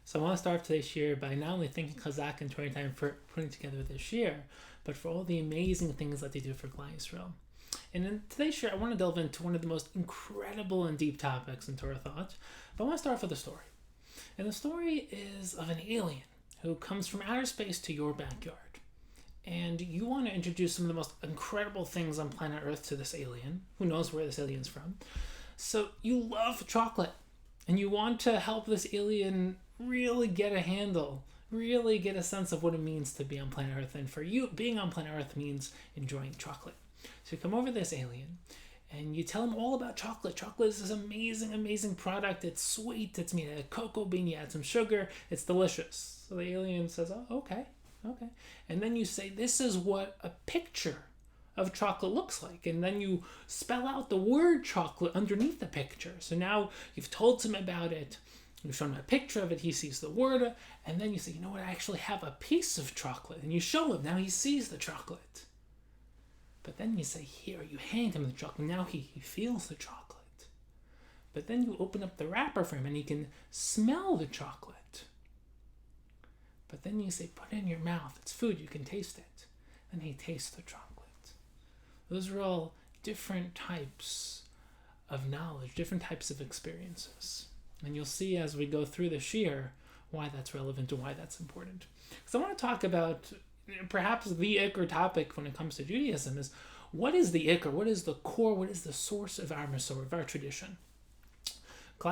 So I want to start today's year by not only thanking Chazak and 20 time for putting together this year, but for all the amazing things that they do for Klal Yisrael. And in today's year, I want to delve into one of the most incredible and deep topics in Torah thought. But I want to start off with a story. And the story is of an alien who comes from outer space to your backyard. And you want to introduce some of the most incredible things on planet Earth to this alien. Who knows where this alien's from? So you love chocolate. And you want to help this alien really get a handle, really get a sense of what it means to be on planet Earth. And for you, being on planet Earth means enjoying chocolate. So you come over to this alien and you tell him all about chocolate. Chocolate is this amazing, amazing product. It's sweet. It's made out of cocoa bean. You add some sugar. It's delicious. So the alien says, oh, okay. And then you say, this is what a picture of chocolate looks like. And then you spell out the word chocolate underneath the picture. So now you've told him about it. You've shown him a picture of it. He sees the word. And then you say, you know what? I actually have a piece of chocolate. And you show him. Now he sees the chocolate. But then you say, here, you hand him the chocolate. Now he feels the chocolate. But then you open up the wrapper for him and he can smell the chocolate. But then you say, put it in your mouth. It's food. You can taste it. And he tastes the chocolate. Those are all different types of knowledge, different types of experiences. And you'll see as we go through this year why that's relevant and why that's important. Because I want to talk about perhaps the Iker topic when it comes to Judaism is what is the Iker? What is the core? What is the source of our Mesorah, of our tradition?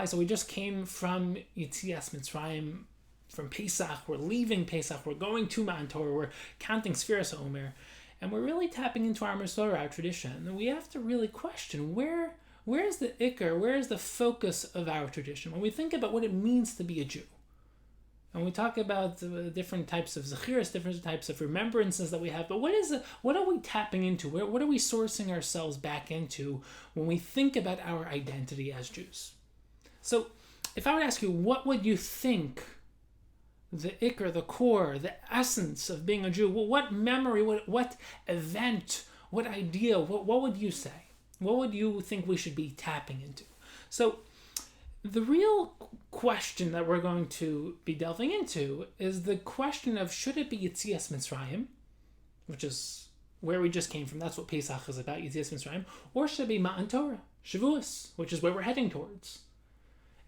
So we just came from Yetzias Mitzrayim, from Pesach. We're leaving Pesach. We're going to Matan Torah. We're counting Sfiras HaOmer. And we're really tapping into our Mesorah, our tradition. And we have to really question where's the Iker, where is the focus of our tradition? When we think about what it means to be a Jew, and we talk about the different types of zechiras, different types of remembrances that we have, but what are we tapping into? What are we sourcing ourselves back into when we think about our identity as Jews? So if I would ask you, what would you think the Iker, the core, the essence of being a Jew? What memory, what event, what idea, what would you say? What would you think we should be tapping into? So the real question that we're going to be delving into is the question of, should it be Yetzias Mitzrayim, which is where we just came from, that's what Pesach is about, Yetzias Mitzrayim, or should it be Matan Torah, Shavuos, which is where we're heading towards?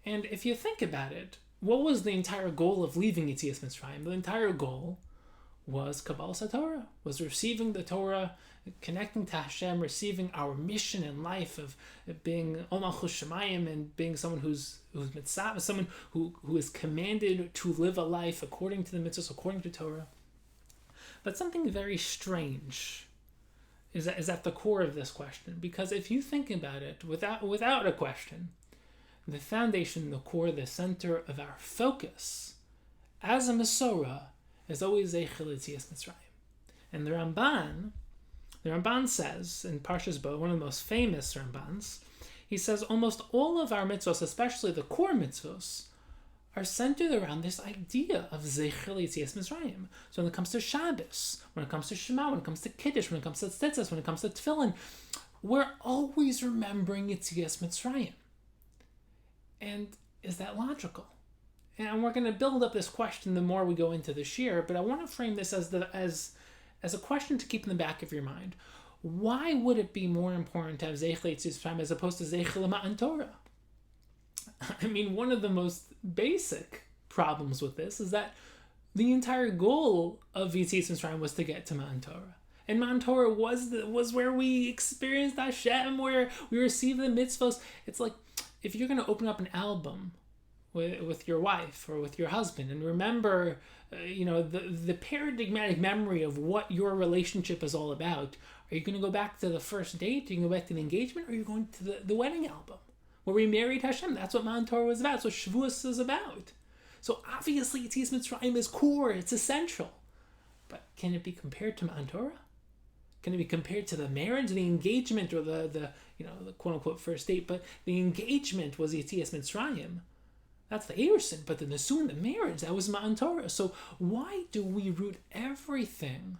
And if you think about it, what was the entire goal of leaving Yetzias Mitzrayim? The entire goal was Kabbalas HaTorah, was receiving the Torah, connecting to Hashem, receiving our mission in life of being Malchus Shemayim and being someone who's mitzvah, someone who is commanded to live a life according to the mitzvahs, according to Torah. But something very strange is at the core of this question, because if you think about it, without a question, the foundation, the core, the center of our focus as a Mesorah is always Zeichel Yetzias Mitzrayim. And the Ramban says in Parshas Bo, one of the most famous Rambans, he says almost all of our mitzvos, especially the core mitzvos, are centered around this idea of Zeichel Yetzias Mitzrayim. So when it comes to Shabbos, when it comes to Shema, when it comes to Kiddush, when it comes to Tzitzis, when it comes to Tefillin, we're always remembering Yetzias Mitzrayim. And is that logical? And we're going to build up this question the more we go into this year, but I want to frame this as a question to keep in the back of your mind. Why would it be more important to have Zeichel Yetzias Mitzrayim as opposed to Zeichel Matan Torah? I mean, one of the most basic problems with this is that the entire goal of Yetzias Mitzrayim was to get to Matan Torah. And Matan Torah was where we experienced Hashem, where we received the mitzvos. It's like, if you're going to open up an album with your wife or with your husband and remember, the paradigmatic memory of what your relationship is all about, are you going to go back to the first date? Are you going to go back to the engagement? Or are you going to the wedding album where we married Hashem? That's what Matan Torah was about. That's what Shavuos is about. So obviously, Yetzias Mitzrayim is core. It's essential. But can it be compared to Matan Torah? Can it be compared to the marriage, the engagement, or the quote-unquote first date? But the engagement was Yetzias Mitzrayim. That's the Erusin. But the Nisuin, the marriage, that was Matan Torah. So why do we root everything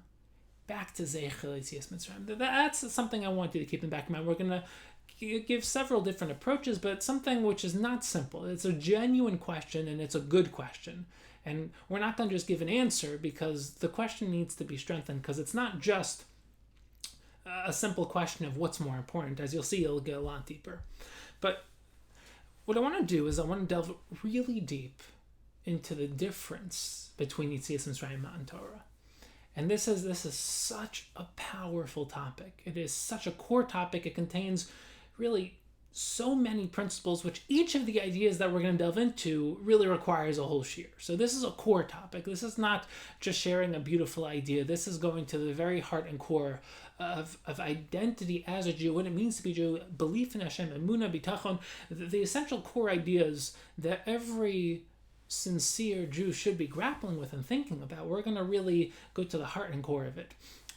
back to Zeichel Yetzias Mitzrayim? That's something I want you to keep in the back of mind. We're going to gives several different approaches, but something which is not simple. It's a genuine question, and it's a good question. And we're not going to just give an answer, because the question needs to be strengthened, because it's not just a simple question of what's more important. As you'll see, it'll get a lot deeper. But what I want to do is I want to delve really deep into the difference between Yetzias Mitzrayim and Matan Torah. And this is such a powerful topic. It is such a core topic. It contains really so many principles, which each of the ideas that we're going to delve into really requires a whole shiur. So this is a core topic. This is not just sharing a beautiful idea. This is going to the very heart and core of identity as a Jew, what it means to be a Jew, belief in Hashem, emunah, bitachon, the essential core ideas that every sincere Jew should be grappling with and thinking about. We're going to really go to the heart and core of it.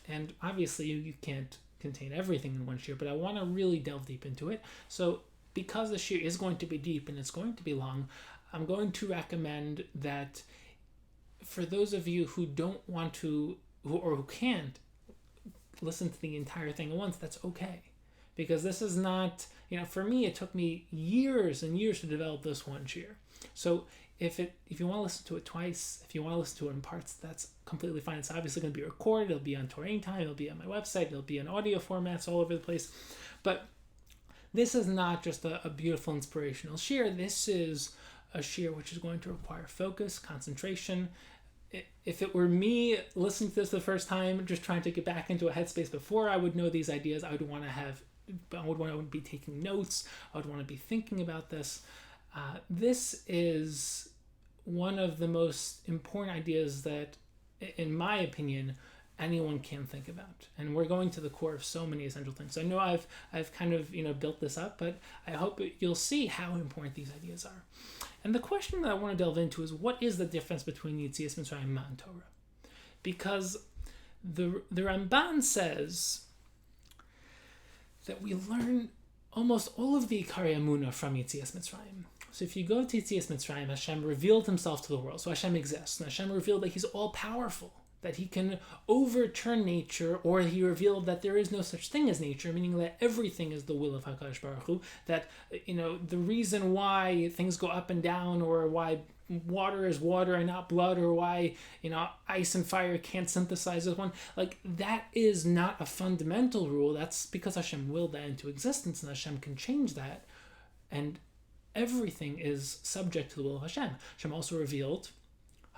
And obviously you can't contain everything in one shiur, but I want to really delve deep into it. So because the shiur is going to be deep and it's going to be long, I'm going to recommend that for those of you who don't want to, who can't listen to the entire thing at once, that's okay. Because this is not, for me, it took me years and years to develop this one shiur. So if you want to listen to it twice, if you want to listen to it in parts, that's completely fine. It's obviously going to be recorded. It'll be on Torah Anytime. It'll be on my website. It'll be in audio formats all over the place. But this is not just a beautiful inspirational shiur. This is a shiur which is going to require focus, concentration. If it were me listening to this the first time, just trying to get back into a headspace before I would know these ideas, I would want to be taking notes. I would want to be thinking about this. This is one of the most important ideas that, in my opinion, anyone can think about. And we're going to the core of so many essential things. So I know I've kind of built this up, but I hope you'll see how important these ideas are. And the question that I want to delve into is, what is the difference between Yetzias Mitzrayim and Matan Torah? Because the Ramban says that we learn almost all of the Ikari Emunah from Yetzias Mitzrayim. So if you go to Yetzias Mitzrayim, Hashem revealed himself to the world. So Hashem exists. And Hashem revealed that he's all-powerful, that he can overturn nature, or he revealed that there is no such thing as nature, meaning that everything is the will of HaKadosh Baruch Hu, that, the reason why things go up and down, or why water is water and not blood, or why, ice and fire can't synthesize as one, that is not a fundamental rule. That's because Hashem willed that into existence, and Hashem can change that. And everything is subject to the will of Hashem. Hashem also revealed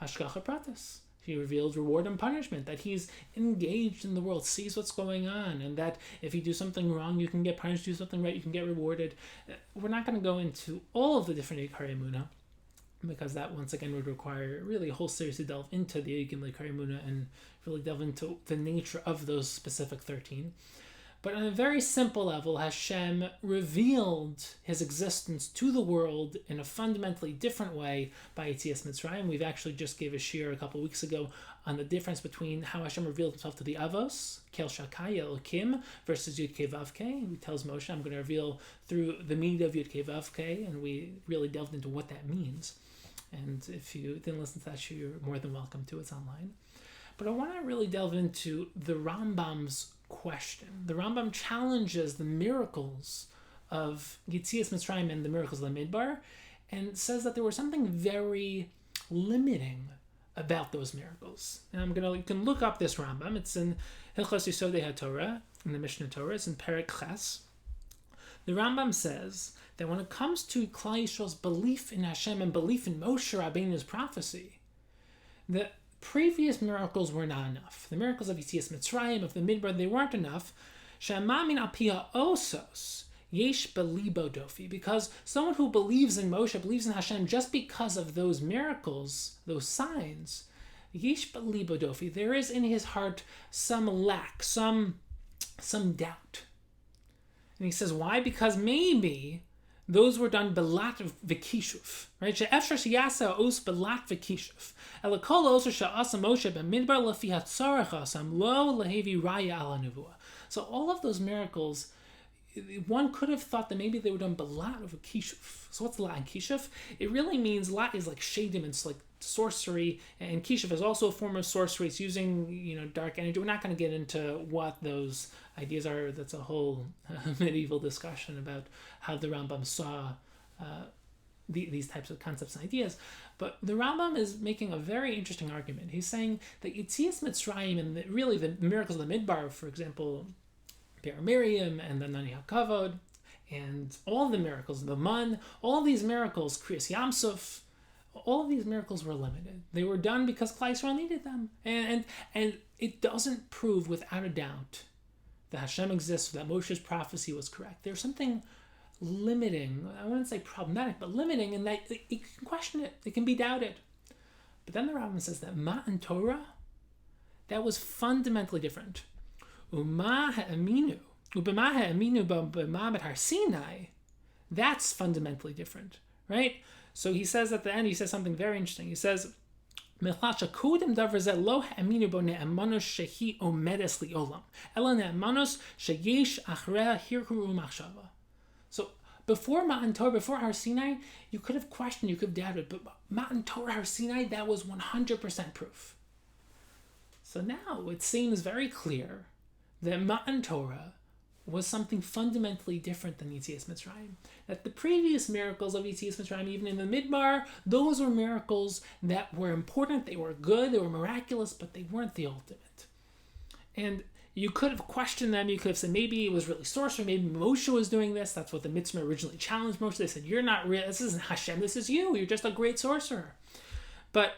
Hashgacha Pratis. He revealed reward and punishment, that he's engaged in the world, sees what's going on, and that if you do something wrong, you can get punished, do something right, you can get rewarded. We're not going to go into all of the different Ikari Emunah, because that, once again, would require really a whole series to delve into the Ikari Emunah and really delve into the nature of those specific 13. But on a very simple level, Hashem revealed his existence to the world in a fundamentally different way by Yetzias Mitzrayim. We've actually just gave a shiur a couple of weeks ago on the difference between how Hashem revealed himself to the Avos, Kel Shakai Elokim, versus Yud Kei Vav Kei. He tells Moshe, I'm going to reveal through the meaning of Yud Kei Vav Kei, and we really delved into what that means. And if you didn't listen to that shiur, you're more than welcome to. It's online. But I want to really delve into the Rambam's question. The Rambam challenges the miracles of Yetzias Mitzrayim and the miracles of the Midbar, and says that there was something very limiting about those miracles. And you can look up this Rambam. It's in Hilchos Yesodei HaTorah, in the Mishnah Torah. It's in Perek Ches. The Rambam says that when it comes to Klal Yisrael's belief in Hashem and belief in Moshe Rabbeinu's prophecy, the previous miracles were not enough. The miracles of Yetzias Mitzrayim, of the Midbar, they weren't enough. She'amamin al pi ha'osos yesh belibo dofi, because someone who believes in Moshe, believes in Hashem, just because of those miracles, those signs, yesh belibo dofi, there is in his heart some lack, some doubt. And he says, why? Because maybe those were done belat v'kishuf, right? She'efshar sheyasa os belat v'kishuf. Elakol oser she'asa Moshe b'midbar lefi hatzarach asam lo lehevi raya ala nevuah. So all of those miracles, one could have thought that maybe they were done balat over kishuf. So what's la and kishuf? It really means la is like shadim, it's like sorcery, and kishuf is also a form of sorcery. It's using dark energy. We're not going to get into what those ideas are. That's a whole medieval discussion about how the Rambam saw these types of concepts and ideas. But the Rambam is making a very interesting argument. He's saying that Yetzias Mitzrayim and really the miracles of the Midbar, for example, Be'er Miriam and the Nani HaKavod, and all the miracles, the Man, all these miracles, Kriyas Yamsuf, all of these miracles were limited. They were done because Klal Yisrael needed them. And it doesn't prove without a doubt that Hashem exists, that Moshe's prophecy was correct. There's something limiting, I wouldn't say problematic, but limiting in that you can question it, it can be doubted. But then the Rambam says that Matan Torah, that was fundamentally different. Uma ha'aminu, ubema ha'aminu b'ma'amad har Sinai, that's fundamentally different, right? So he says at the end, he says something very interesting. He says, so before Matan Torah, before Har Sinai, you could have questioned, you could have doubted, but Matan Torah, Har Sinai, that was 100% proof. So now it seems very clear that Matan Torah was something fundamentally different than Yetzias Mitzrayim. That the previous miracles of Yetzias Mitzrayim, even in the Midbar, those were miracles that were important, they were good, they were miraculous, but they weren't the ultimate. And you could have questioned them, you could have said maybe it was really sorcery, maybe Moshe was doing this, that's what the Mitzvah originally challenged Moshe. They said, you're not real, this isn't Hashem, this is you, you're just a great sorcerer. But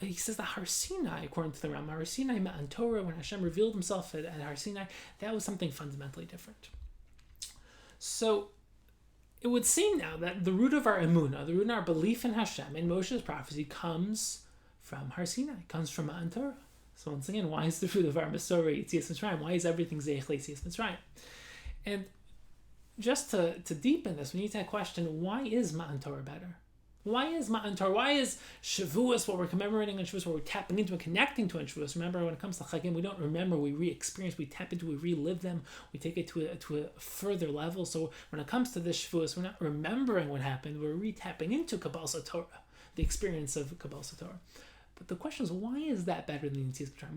he says that Har Sinai, according to the Rambam, Har Sinai, Matan Torah, when Hashem revealed himself at Har Sinai, that was something fundamentally different. So it would seem now that the root of our emunah, the root of our belief in Hashem, in Moshe's prophecy, comes from Har Sinai, comes from Matan Torah. So once again, why is the root of our Mesorah Yetzias Mitzrayim? Why is everything Zeich Yetzias Mitzrayim? And just to deepen this, we need to question, why is Matan Torah better? Why is Matan Torah? Why is Shavuos, what we're commemorating on Shavuos, what we're tapping into and connecting to on Shavuos? Remember, when it comes to Chagim, we don't remember, we re-experience, we tap into, we relive them, we take it to a further level. So when it comes to this Shavuos, we're not remembering what happened, we're re-tapping into Kabbalah Torah, the experience of Kabbalah Torah. But the question is, why is that better than Yetzias Mitzrayim?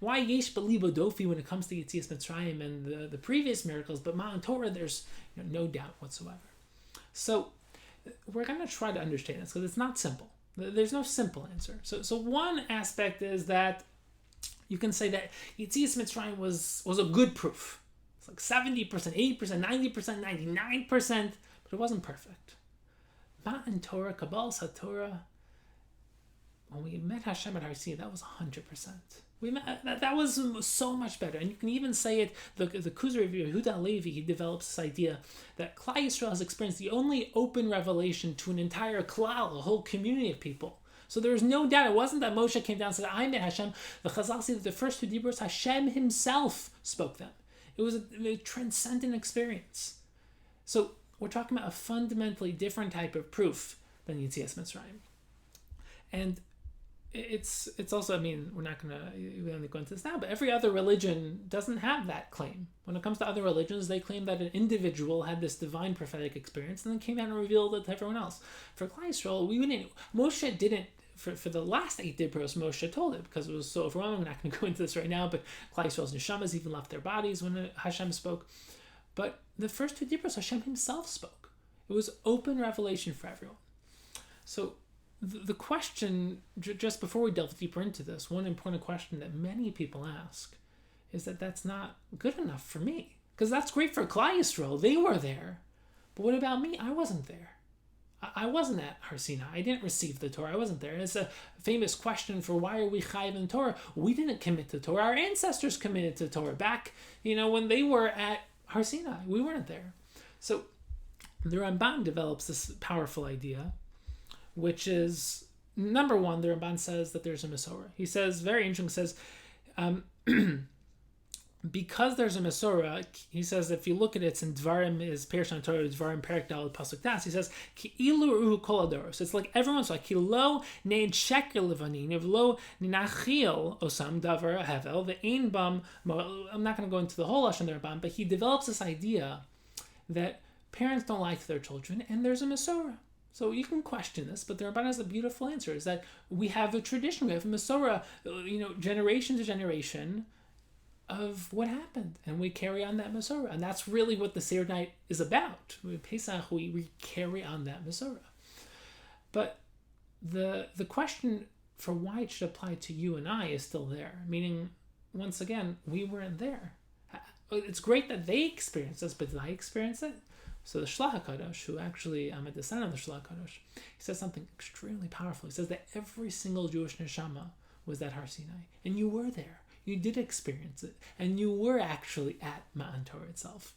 Why Yesh B'libo Dofi when it comes to Yetzias Mitzrayim and the previous miracles, but Matan Torah, there's no doubt whatsoever. So we're going to try to understand this because it's not simple. There's no simple answer. So one aspect is that you can say that Yetzias Mitzrayim was a good proof. It's like 70%, 80%, 90%, 99%, but it wasn't perfect. Matan Torah, Kabbalah Torah, when we met Hashem at Har Sinai, that was 100%. We met, that was so much better. And you can even say it, the Kuzari of Yehuda Levi, he develops this idea that Klal Yisrael has experienced the only open revelation to an entire klal, a whole community of people. So there is no doubt, it wasn't that Moshe came down and said, I met Hashem. The Chazal say that the first two Dibros, Hashem himself spoke them. It was a transcendent experience. So we're talking about a fundamentally different type of proof than Yetzias Mitzrayim. And it's also, we're not going to go into this now, but every other religion doesn't have that claim. When it comes to other religions, they claim that an individual had this divine prophetic experience and then came out and revealed it to everyone else. For Klal Yisrael, Moshe didn't, for the last 8 Dibros, Moshe told it because it was so overwhelming. We're not going to go into this right now, but Klal Yisrael's neshamas even left their bodies when Hashem spoke. But the first 2 Dibros, Hashem himself spoke. It was open revelation for everyone. So the question, just before we delve deeper into this, one important question that many people ask is that that's not good enough for me. Because that's great for Klal Yisrael. They were there. But what about me? I wasn't there. I wasn't at Har Sinai. I didn't receive the Torah. I wasn't there. It's a famous question for why are we chayiv in Torah? We didn't commit to Torah. Our ancestors committed to Torah back, when they were at Har Sinai. We weren't there. So the Ramban develops this powerful idea, which is, number one, the Ramban says that there's a Mesorah. He says, very interesting, says, because there's a Mesorah, he says if you look at it, it's in Dvarim is Pershon Torah, Dvarim Perik Daled Pasuk Das. He says Ki ilu ruhu kol adoros. It's like everyone's like Ki lo neid sheker levanin, if lo ninachil osam davar hevel ve'ein bam. I'm not going to go into the whole lashon there, but he develops this idea that parents don't like their children, and there's a Mesorah. So you can question this, but the Ramban has a beautiful answer: is that we have a tradition, we have a Mesorah, generation to generation, of what happened, and we carry on that Mesorah, and that's really what the Seder night is about. With Pesach, we carry on that Mesorah. But the question for why it should apply to you and I is still there. Meaning, once again, we weren't there. It's great that they experienced this, but did I experience it? So the Shlach HaKadosh, who actually I'm a descendant of the Shlach HaKadosh, he says something extremely powerful. He says that every single Jewish neshama was at Har Sinai, and you were there. You did experience it, and you were actually at Matan Torah itself.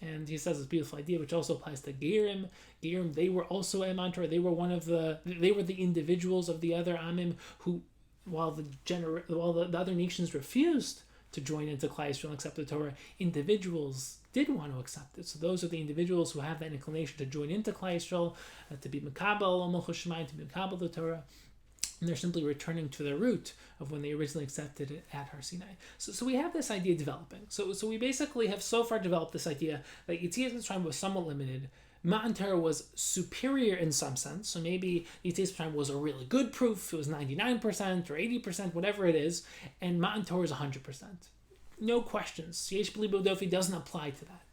And he says this beautiful idea, which also applies to Gerim. Gerim, they were also at Matan Torah. They were they were the individuals of the other Amim who, while the other nations refused to join into Klal Yisrael and accept the Torah, individuals did want to accept it. So those are the individuals who have that inclination to join into Klal Yisrael, to be Mekabel Malchus Shemayim, to be Mekabel the Torah. And they're simply returning to their root of when they originally accepted it at Har Sinai. So we have this idea developing. So we basically have so far developed this idea that Yetzias Mitzrayim was somewhat limited. Matan Torah was superior in some sense. So maybe Yetzias Mitzrayim was a really good proof. It was 99% or 80%, whatever it is. And Matan Torah is 100%. No questions. Yesh B'li Bodofi doesn't apply to that.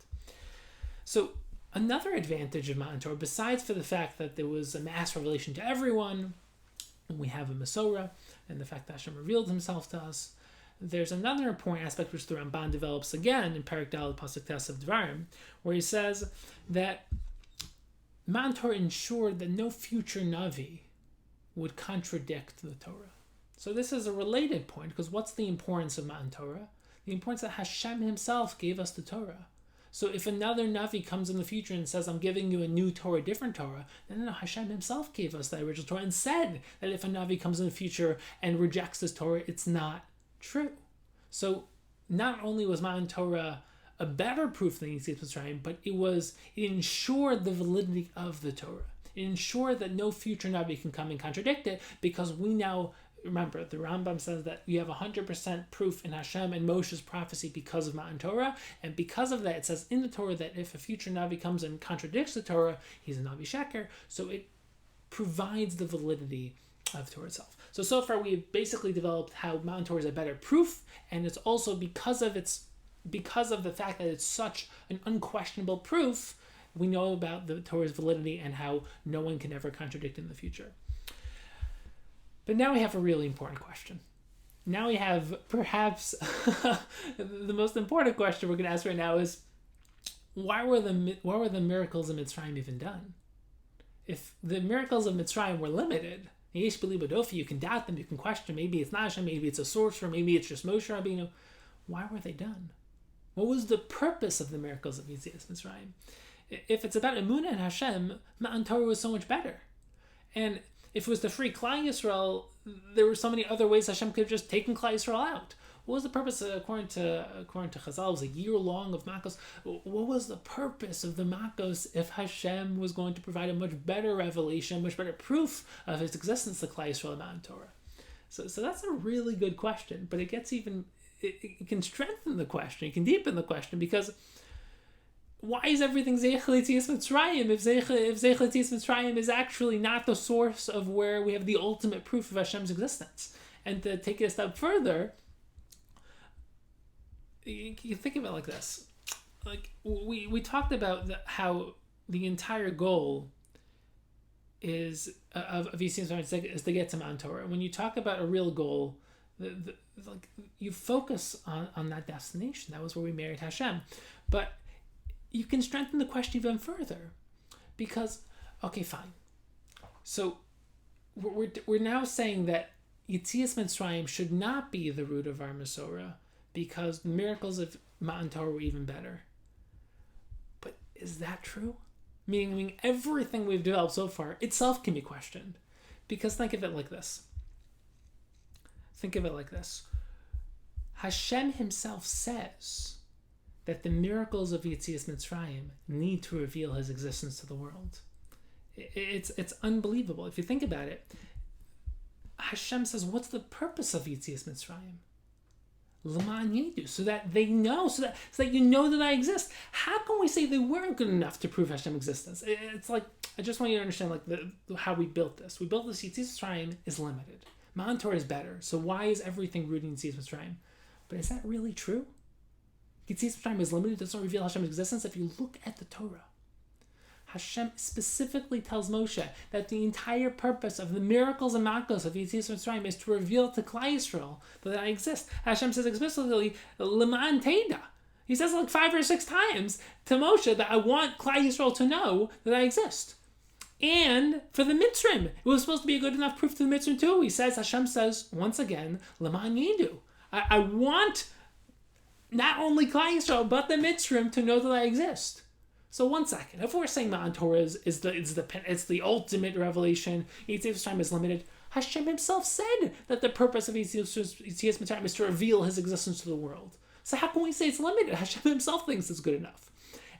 So another advantage of Matan Torah, besides for the fact that there was a mass revelation to everyone, we have a Mesorah, and the fact that Hashem revealed himself to us, there's another important aspect which the Ramban develops again in Perik Daled Pasuk Tes of Dvarim, where he says that Matan Torah ensured that no future Navi would contradict the Torah. So this is a related point, because what's the importance of Matan Torah? The importance that Hashem himself gave us the Torah. So if another Navi comes in the future and says, I'm giving you a new Torah, different Torah, then no, Hashem himself gave us the original Torah and said that if a Navi comes in the future and rejects this Torah, it's not true. So not only was Matan Torah a better proof than Yetzias Mitzrayim, but it ensured the validity of the Torah. It ensured that no future Navi can come and contradict it, because we now, remember, the Rambam says that you have 100% proof in Hashem and Moshe's prophecy because of Matan Torah, and because of that, it says in the Torah that if a future Navi comes and contradicts the Torah, he's a Navi Sheker, so it provides the validity of Torah itself. So far we've basically developed how Matan Torah is a better proof, and it's also because of the fact that it's such an unquestionable proof, we know about the Torah's validity and how no one can ever contradict it in the future. But now we have a really important question. Now we have perhaps the most important question we're going to ask right now is, why were the miracles of Mitzrayim even done? If the miracles of Mitzrayim were limited, Yesh B'li Bodofi, you can doubt them, you can question, maybe it's not Hashem, maybe it's a sorcerer, maybe it's just Moshe Rabbeinu. Why were they done? What was the purpose of the miracles of Yetzias Mitzrayim? If it's about Emunah and Hashem, Matan Torah was so much better. And if it was to free Klal Yisrael, there were so many other ways Hashem could have just taken Klal Yisrael out. What was the purpose, according to Chazal, it was a year long of Makos. What was the purpose of the Makos if Hashem was going to provide a much better revelation, much better proof of his existence to Klal Yisrael and Matan Torah? So that's a really good question, but it gets even, it can strengthen the question, it can deepen the question, because why is everything Zeichel Yetzias Mitzrayim if Zeichel Yetzias Mitzrayim is actually not the source of where we have the ultimate proof of Hashem's existence? And to take it a step further, you think of it like this. Like we talked about how the entire goal is of Yetzias Mitzrayim is to get to Matan Torah. When you talk about a real goal, you focus on that destination. That was where we married Hashem. But you can strengthen the question even further, because, okay, fine. So we're now saying that Yetzias Mitzrayim should not be the root of our Mesorah, because the miracles of Matan Torah were even better. But is that true? Meaning everything we've developed so far itself can be questioned, because think of it like this. Hashem himself says that the miracles of Yetzias Mitzrayim need to reveal his existence to the world. It's unbelievable. If you think about it, Hashem says, what's the purpose of Yetzias Mitzrayim? L'man yedu, so that they know, so that you know that I exist. How can we say they weren't good enough to prove Hashem's existence? It's like, I just want you to understand how we built this. We built this. Yetzias Mitzrayim is limited. Ma'an Torah is better. So why is everything rooted in Yetzias Mitzrayim? But is that really true? Yetzias Mitzrayim is limited. It doesn't reveal Hashem's existence. If you look at the Torah, Hashem specifically tells Moshe that the entire purpose of the miracles and makos of Yetzias Mitzrayim is to reveal to Klal Yisrael that I exist. Hashem says explicitly, L'man Teda. He says like 5 or 6 times to Moshe that I want Klal Yisrael to know that I exist. And for the Mitzrim, it was supposed to be a good enough proof to the Mitzrim too. Hashem says, once again, L'man Yidu. I want not only Klal Yisrael, but the Mitzrim to know that I exist. So one second, if we're saying Ma'an Torah is the ultimate revelation, Yetzias Mitzrayim is limited, Hashem himself said that the purpose of Yetzias Mitzrayim is to reveal his existence to the world. So how can we say it's limited? Hashem himself thinks it's good enough.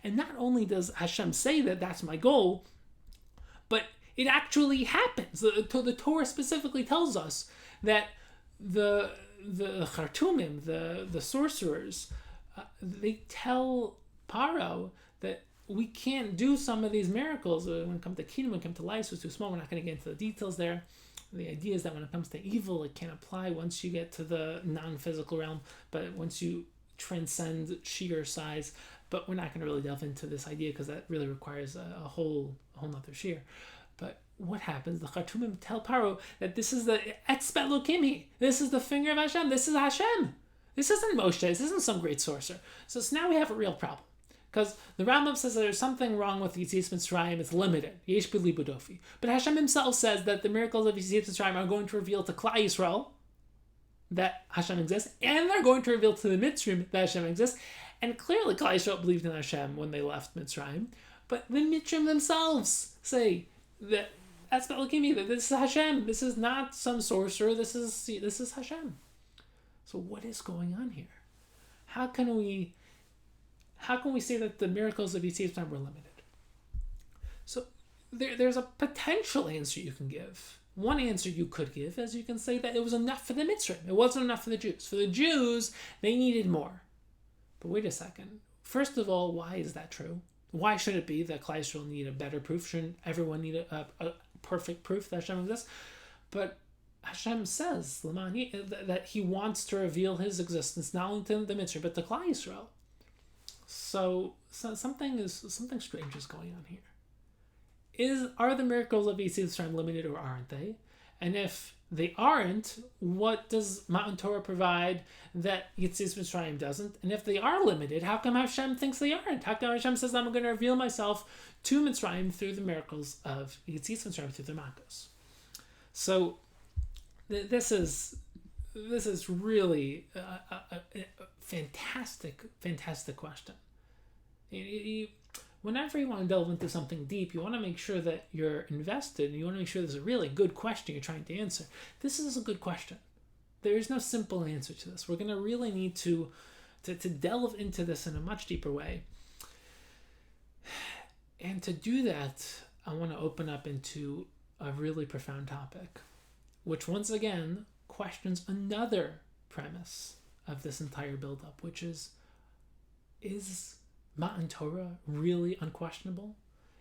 And not only does Hashem say that that's my goal, but it actually happens. The Torah specifically tells us that the Chartumim, the sorcerers, they tell Paro that we can't do some of these miracles when it comes to kingdom, when it comes to life, so it's too small. We're not going to get into the details there. The idea is that when it comes to evil, it can't apply once you get to the non-physical realm, but once you transcend sheer size. But we're not going to really delve into this idea because that really requires a whole nother sheer. But what happens? The Chartumim tell Paro that this is the Etzbet Lokimi. This is the finger of Hashem. This is Hashem. This isn't Moshe. This isn't some great sorcerer. So now we have a real problem. Because the Rambam says that there's something wrong with Yetzias Mitzrayim. It's limited. Yesh b'li budofi. But Hashem himself says that the miracles of Yetzias Mitzrayim are going to reveal to Klal Yisrael that Hashem exists, and they're going to reveal to the Mitzrim that Hashem exists. And clearly Klal Yisrael believed in Hashem when they left Mitzrayim. But the Mitzrim themselves say that that's Belakimi, that this is Hashem. This is not some sorcerer. This is Hashem. So what is going on here? How can we say that the miracles of Yetzias Mitzrayim were limited? So there's a potential answer you can give. One answer you could give is you can say that it was enough for the Mitzrim. It wasn't enough for the Jews. For the Jews, they needed more. But wait a second. First of all, why is that true? Why should it be that Klal Yisrael need a better proof? Shouldn't everyone need a perfect proof that Hashem exists? But Hashem says that he wants to reveal his existence not only to the Mitzrim, but to Klal Yisrael. So something strange is going on here. Are the miracles of Yetzias Mitzrayim limited or aren't they? And if they aren't, what does Matan Torah provide that Yetzias Mitzrayim doesn't? And if they are limited, how come Hashem thinks they aren't? How come Hashem says, I'm going to reveal myself to Mitzrayim through the miracles of Yetzias Mitzrayim, through the Makos? So this is really a fantastic question. Whenever you want to delve into something deep, you want to make sure that you're invested, and you want to make sure there's a really good question you're trying to answer. This is a good question. There is no simple answer to this. We're going to really need to delve into this in a much deeper way. And to do that, I want to open up into a really profound topic, which once again questions another premise of this entire build-up, which is Matan Torah really unquestionable?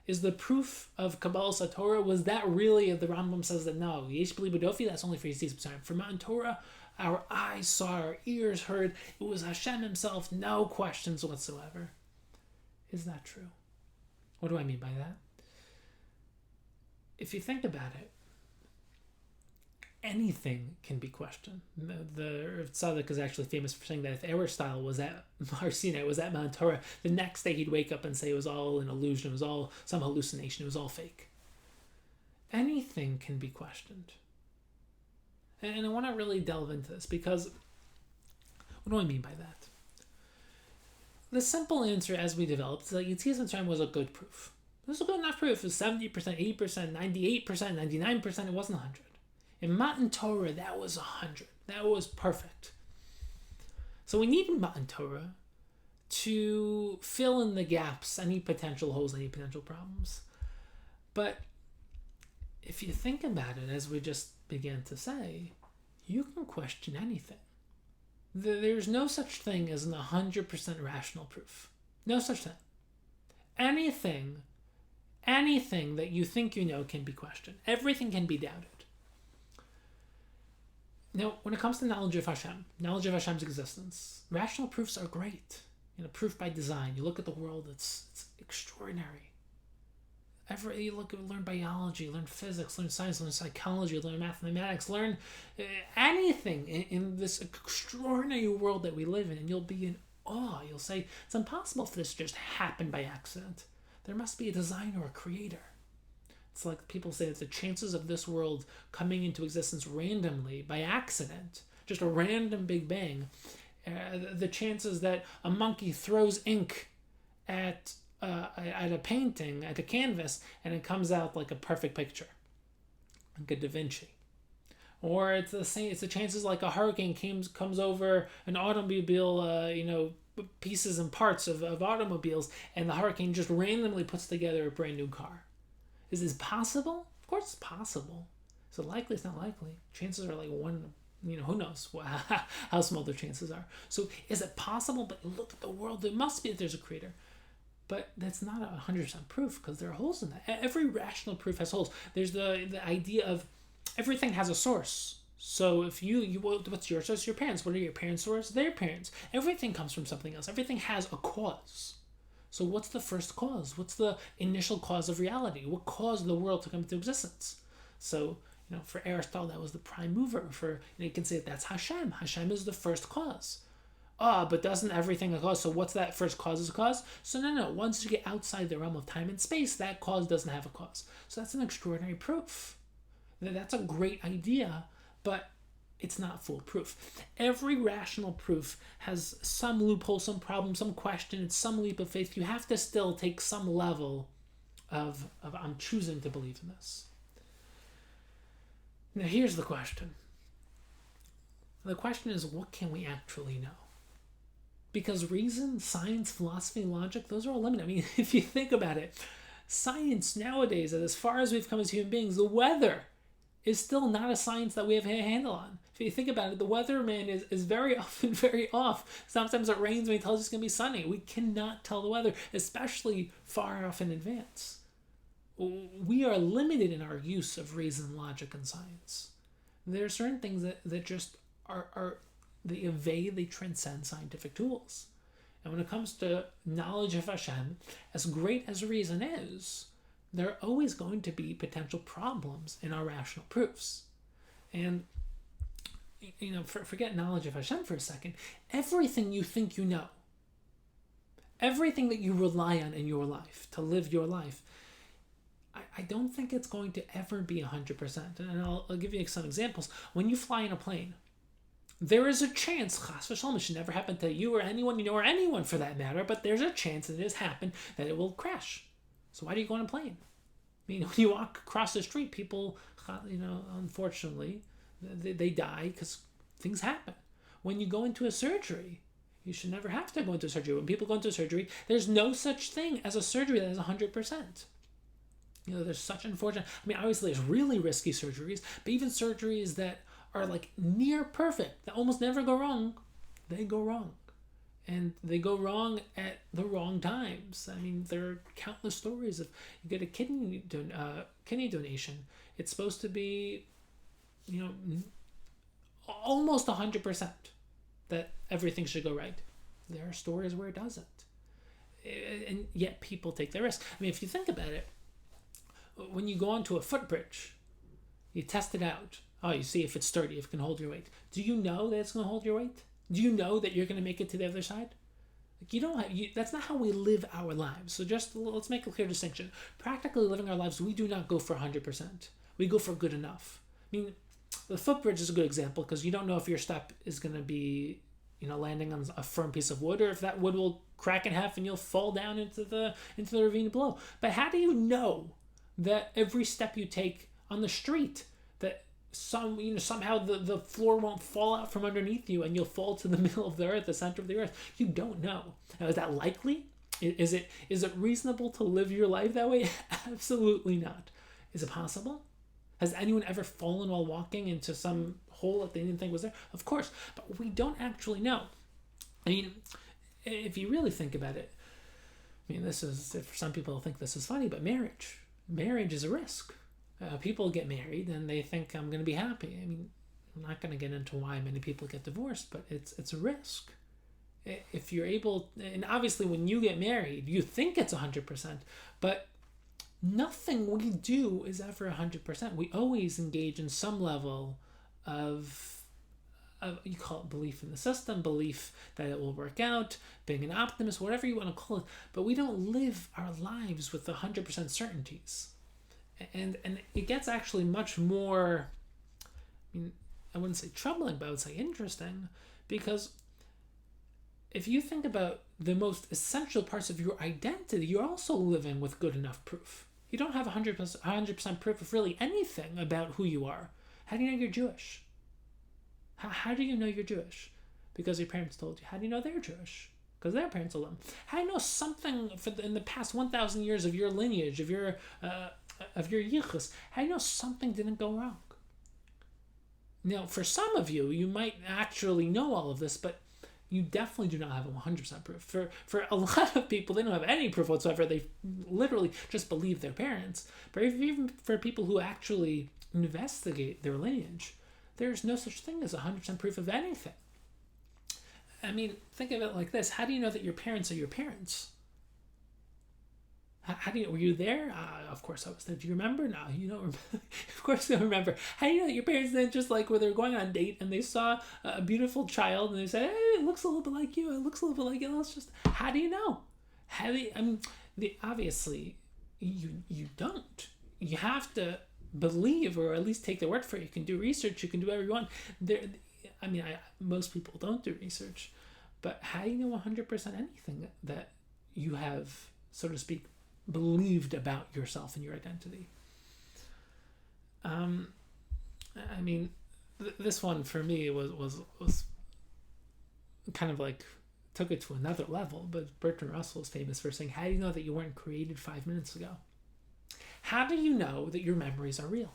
Is the proof of Kabbalas HaTorah, was that really, if the Rambam says that no, Yesh B'li B'dofi, that's only for Yetzias Mitzrayim. For Matan Torah, our eyes saw, our ears heard, it was Hashem himself, no questions whatsoever. Is that true? What do I mean by that? If you think about it, anything can be questioned. The Rav Tzadok is actually famous for saying that if Aristotle was at Har Sinai, was at Mount Torah, the next day he'd wake up and say it was all an illusion, it was all some hallucination, it was all fake. Anything can be questioned. And I want to really delve into this because what do I mean by that? The simple answer as we developed is that Yetzias Mitzrayim was a good proof. It was a good enough proof. It was 70%, 80%, 98%, 99%, it wasn't 100. In Matan Torah, that was 100. That was perfect. So we need Matan Torah to fill in the gaps, any potential holes, any potential problems. But if you think about it, as we just began to say, you can question anything. There's no such thing as an 100% rational proof. No such thing. Anything that you think you know can be questioned. Everything can be doubted. Now, when it comes to knowledge of Hashem's existence, rational proofs are great. Proof by design. You look at the world, it's extraordinary. You learn biology, learn physics, learn science, learn psychology, learn mathematics, learn anything in this extraordinary world that we live in, and you'll be in awe. You'll say, it's impossible for this to just happen by accident. There must be a designer or a creator. It's like people say that the chances of this world coming into existence randomly, by accident, just a random Big Bang, the chances that a monkey throws ink at a painting, at a canvas, and it comes out like a perfect picture, like a Da Vinci. Or it's the chances like a hurricane comes over an automobile, pieces and parts of automobiles, and the hurricane just randomly puts together a brand new car. Is this possible? Of course it's possible. Is it likely? It's not likely. Chances are like one, who knows how small their chances are. So is it possible? But look at the world. There must be that there's a creator. But that's not 100% proof, because there are holes in that. Every rational proof has holes. There's the idea of everything has a source. So if what's your source? Your parents. What are your parents' source? Their parents. Everything comes from something else. Everything has a cause. So what's the first cause? What's the initial cause of reality? What caused the world to come into existence? So, for Aristotle, that was the prime mover. You can say that's Hashem. Hashem is the first cause. But doesn't everything a cause? So what's that first cause is a cause? So no. Once you get outside the realm of time and space, that cause doesn't have a cause. So that's an extraordinary proof. That's a great idea, but it's not foolproof. Every rational proof has some loophole, some problem, some question. It's some leap of faith. You have to still take some level of I'm choosing to believe in this. Now here's the question. The question is, what can we actually know? Because reason, science, philosophy, logic, those are all limited. I mean, if you think about it, science nowadays, as far as we've come as human beings, the weather is still not a science that we have a handle on. If you think about it, the weatherman is very often very off. Sometimes it rains when he tells us it's going to be sunny. We cannot tell the weather, especially far off in advance. We are limited in our use of reason, logic, and science. There are certain things that just are they evade, they transcend scientific tools. And when it comes to knowledge of Hashem, as great as reason is, there are always going to be potential problems in our rational proofs. And, forget knowledge of Hashem for a second. Everything you think you know, everything that you rely on in your life to live your life, I don't think it's going to ever be 100%. And I'll give you some examples. When you fly in a plane, there is a chance, chas v'shalom, it should never happen to you or anyone you know, or anyone for that matter, but there's a chance that it has happened that it will crash. So why do you go on a plane? When you walk across the street, people, unfortunately, they die because things happen. When you go into a surgery, you should never have to go into surgery. When people go into surgery, there's no such thing as a surgery that is 100%. There's such unfortunate... obviously there's really risky surgeries, but even surgeries that are like near perfect, that almost never go wrong, they go wrong. And they go wrong at the wrong times. There are countless stories of you get a kidney donation. It's supposed to be, almost 100% that everything should go right. There are stories where it doesn't. And yet people take the risk. If you think about it, when you go onto a footbridge, you test it out. You see if it's sturdy, if it can hold your weight. Do you know that it's going to hold your weight? Do you know that you're going to make it to the other side? That's not how we live our lives. So let's make a clear distinction. Practically living our lives, we do not go for 100%. We go for good enough. The footbridge is a good example because you don't know if your step is going to be, landing on a firm piece of wood, or if that wood will crack in half and you'll fall down into the ravine below. But how do you know that every step you take on the street, that somehow the floor won't fall out from underneath you and you'll fall to the middle of the earth, the center of the earth. You don't know. Now, is that likely? Is it reasonable to live your life that way? Absolutely not. Is it possible? Has anyone ever fallen while walking into some hole that they didn't think was there? Of course, but we don't actually know. I mean, if you really think about it, I mean, this is, for some people think this is funny, but marriage is a risk. People get married and they think, I'm going to be happy. I mean, I'm not going to get into why many people get divorced, but it's a risk. If you're able, and obviously when you get married, you think it's 100%, but nothing we do is ever 100%. We always engage in some level of you call it belief in the system, belief that it will work out, being an optimist, whatever you want to call it, but we don't live our lives with 100% certainties. And it gets actually much more, I mean, I wouldn't say troubling, but I would say interesting, because if you think about the most essential parts of your identity, you're also living with good enough proof. You don't have 100% proof of really anything about who you are. How do you know you're Jewish? How do you know you're Jewish? Because your parents told you. How do you know they're Jewish? Because their parents told them. How do you know something in the past 1,000 years of your lineage, of your yichus? How do you know something didn't go wrong? Now, for some of you, you might actually know all of this, but you definitely do not have 100% proof. For a lot of people, they don't have any proof whatsoever. They literally just believe their parents. But even for people who actually investigate their lineage, there's no such thing as 100% proof of anything. I mean, think of it like this. How do you know that your parents are your parents? How do you, were you there? Of course I was there. Do you remember? No, you don't remember. Of course you don't remember. How do you know that your parents didn't just like when they were going on a date and they saw a beautiful child and they said, hey, it looks a little bit like you. It looks a little bit like you. Let's just, how do you know? Obviously, you don't. You have to believe, or at least take their word for it. You can do research. You can do whatever you want. Most people don't do research. But how do you know 100% anything that you have, so to speak, believed about yourself and your identity? This one for me was kind of like took it to another level. But Bertrand Russell is famous for saying, "How do you know that you weren't created 5 minutes ago? How do you know that your memories are real?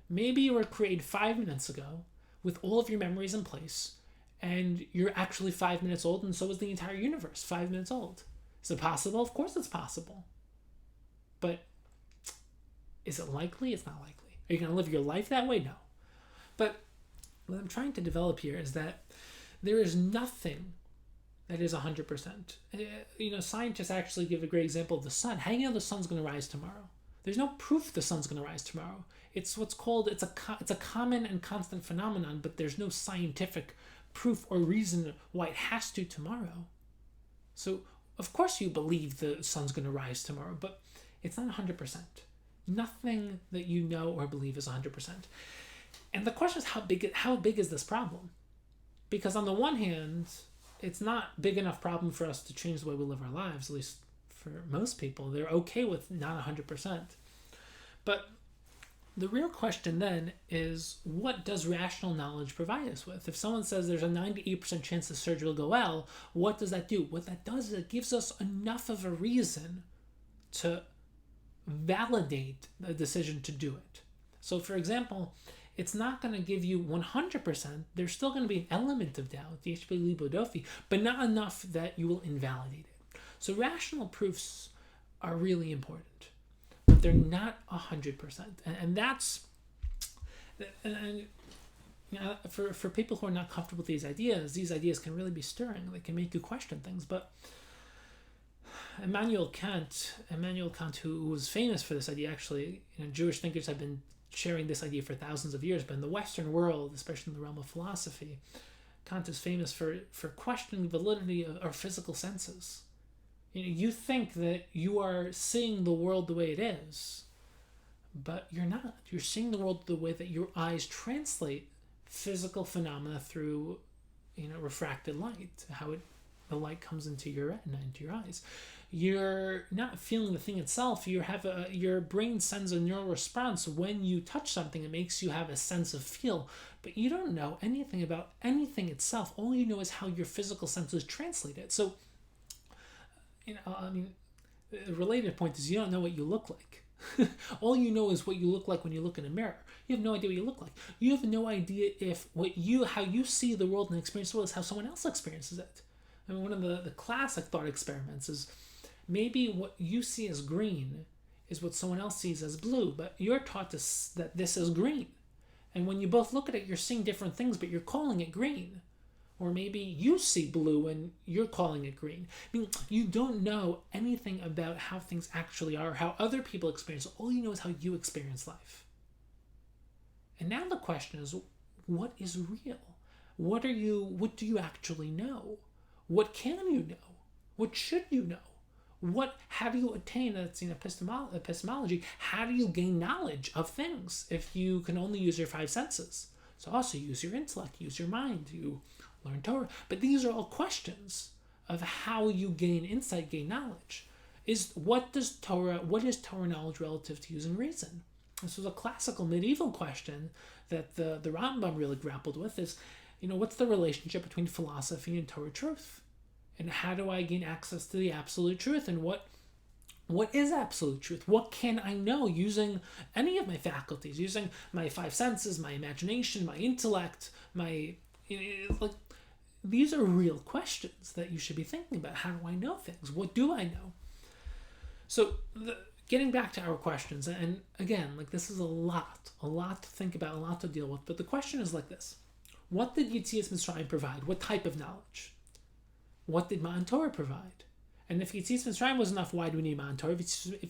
Maybe you were created 5 minutes ago with all of your memories in place, and you're actually 5 minutes old, and so is the entire universe 5 minutes old. Is it possible? Of course it's possible. But is it likely? It's not likely. Are you going to live your life that way? No. But what I'm trying to develop here is that there is nothing that is 100%. Scientists actually give a great example of the sun. How do you know the sun's going to rise tomorrow? There's no proof the sun's going to rise tomorrow. It's what's called, it's a common and constant phenomenon, but there's no scientific proof or reason why it has to tomorrow. So, of course you believe the sun's going to rise tomorrow, but it's not 100%. Nothing that you know or believe is 100%. And the question is, how big is this problem? Because on the one hand, it's not big enough problem for us to change the way we live our lives, at least for most people. They're okay with not 100%. But the real question then is, what does rational knowledge provide us with? If someone says there's a 98% chance the surgery will go well, what does that do? What that does is it gives us enough of a reason to validate the decision to do it. So, for example, it's not going to give you 100%. There's still going to be an element of doubt, the HB Libodofi, but not enough that you will invalidate it. So rational proofs are really important, but they're not 100%. And that's, for people who are not comfortable with these ideas can really be stirring. They can make you question things. But Immanuel Kant, who was famous for this idea, actually, Jewish thinkers have been sharing this idea for thousands of years, but in the Western world, especially in the realm of philosophy, Kant is famous for questioning the validity of our physical senses. You think that you are seeing the world the way it is, but you're not. You're seeing the world the way that your eyes translate physical phenomena through, refracted light, the light comes into your retina, into your eyes. you're not feeling the thing itself. Your brain sends a neural response when you touch something. It makes you have a sense of feel, but you don't know anything about anything itself. All you know is how your physical senses translate it. So, the related point is you don't know what you look like. All you know is what you look like when you look in a mirror. You have no idea what you look like. You have no idea if how you see the world and experience the world is how someone else experiences it. I mean, one of the classic thought experiments is maybe what you see as green is what someone else sees as blue, but you're taught that this is green. And when you both look at it, you're seeing different things, but you're calling it green. Or maybe you see blue and you're calling it green. I mean, you don't know anything about how things actually are, how other people experience it. All you know is how you experience life. And now the question is, what is real? What do you actually know? What can you know? What should you know? How do you attain, that's in epistemology, how do you gain knowledge of things if you can only use your five senses? So also use your intellect, use your mind, you learn Torah. But these are all questions of how you gain insight, gain knowledge. What is Torah knowledge relative to using reason? This was a classical medieval question that the Rambam really grappled with is, what's the relationship between philosophy and Torah truth? And how do I gain access to the absolute truth? And what is absolute truth? What can I know using any of my faculties, using my five senses, my imagination, my intellect, these are real questions that you should be thinking about. How do I know things? What do I know? So getting back to our questions, and again, this is a lot to think about, a lot to deal with, but the question is like this. What did Yetzias Mitzrayim provide? What type of knowledge? What did Matan Torah provide? And if Yetzias Mitzrayim was enough, why do we need Matan Torah? If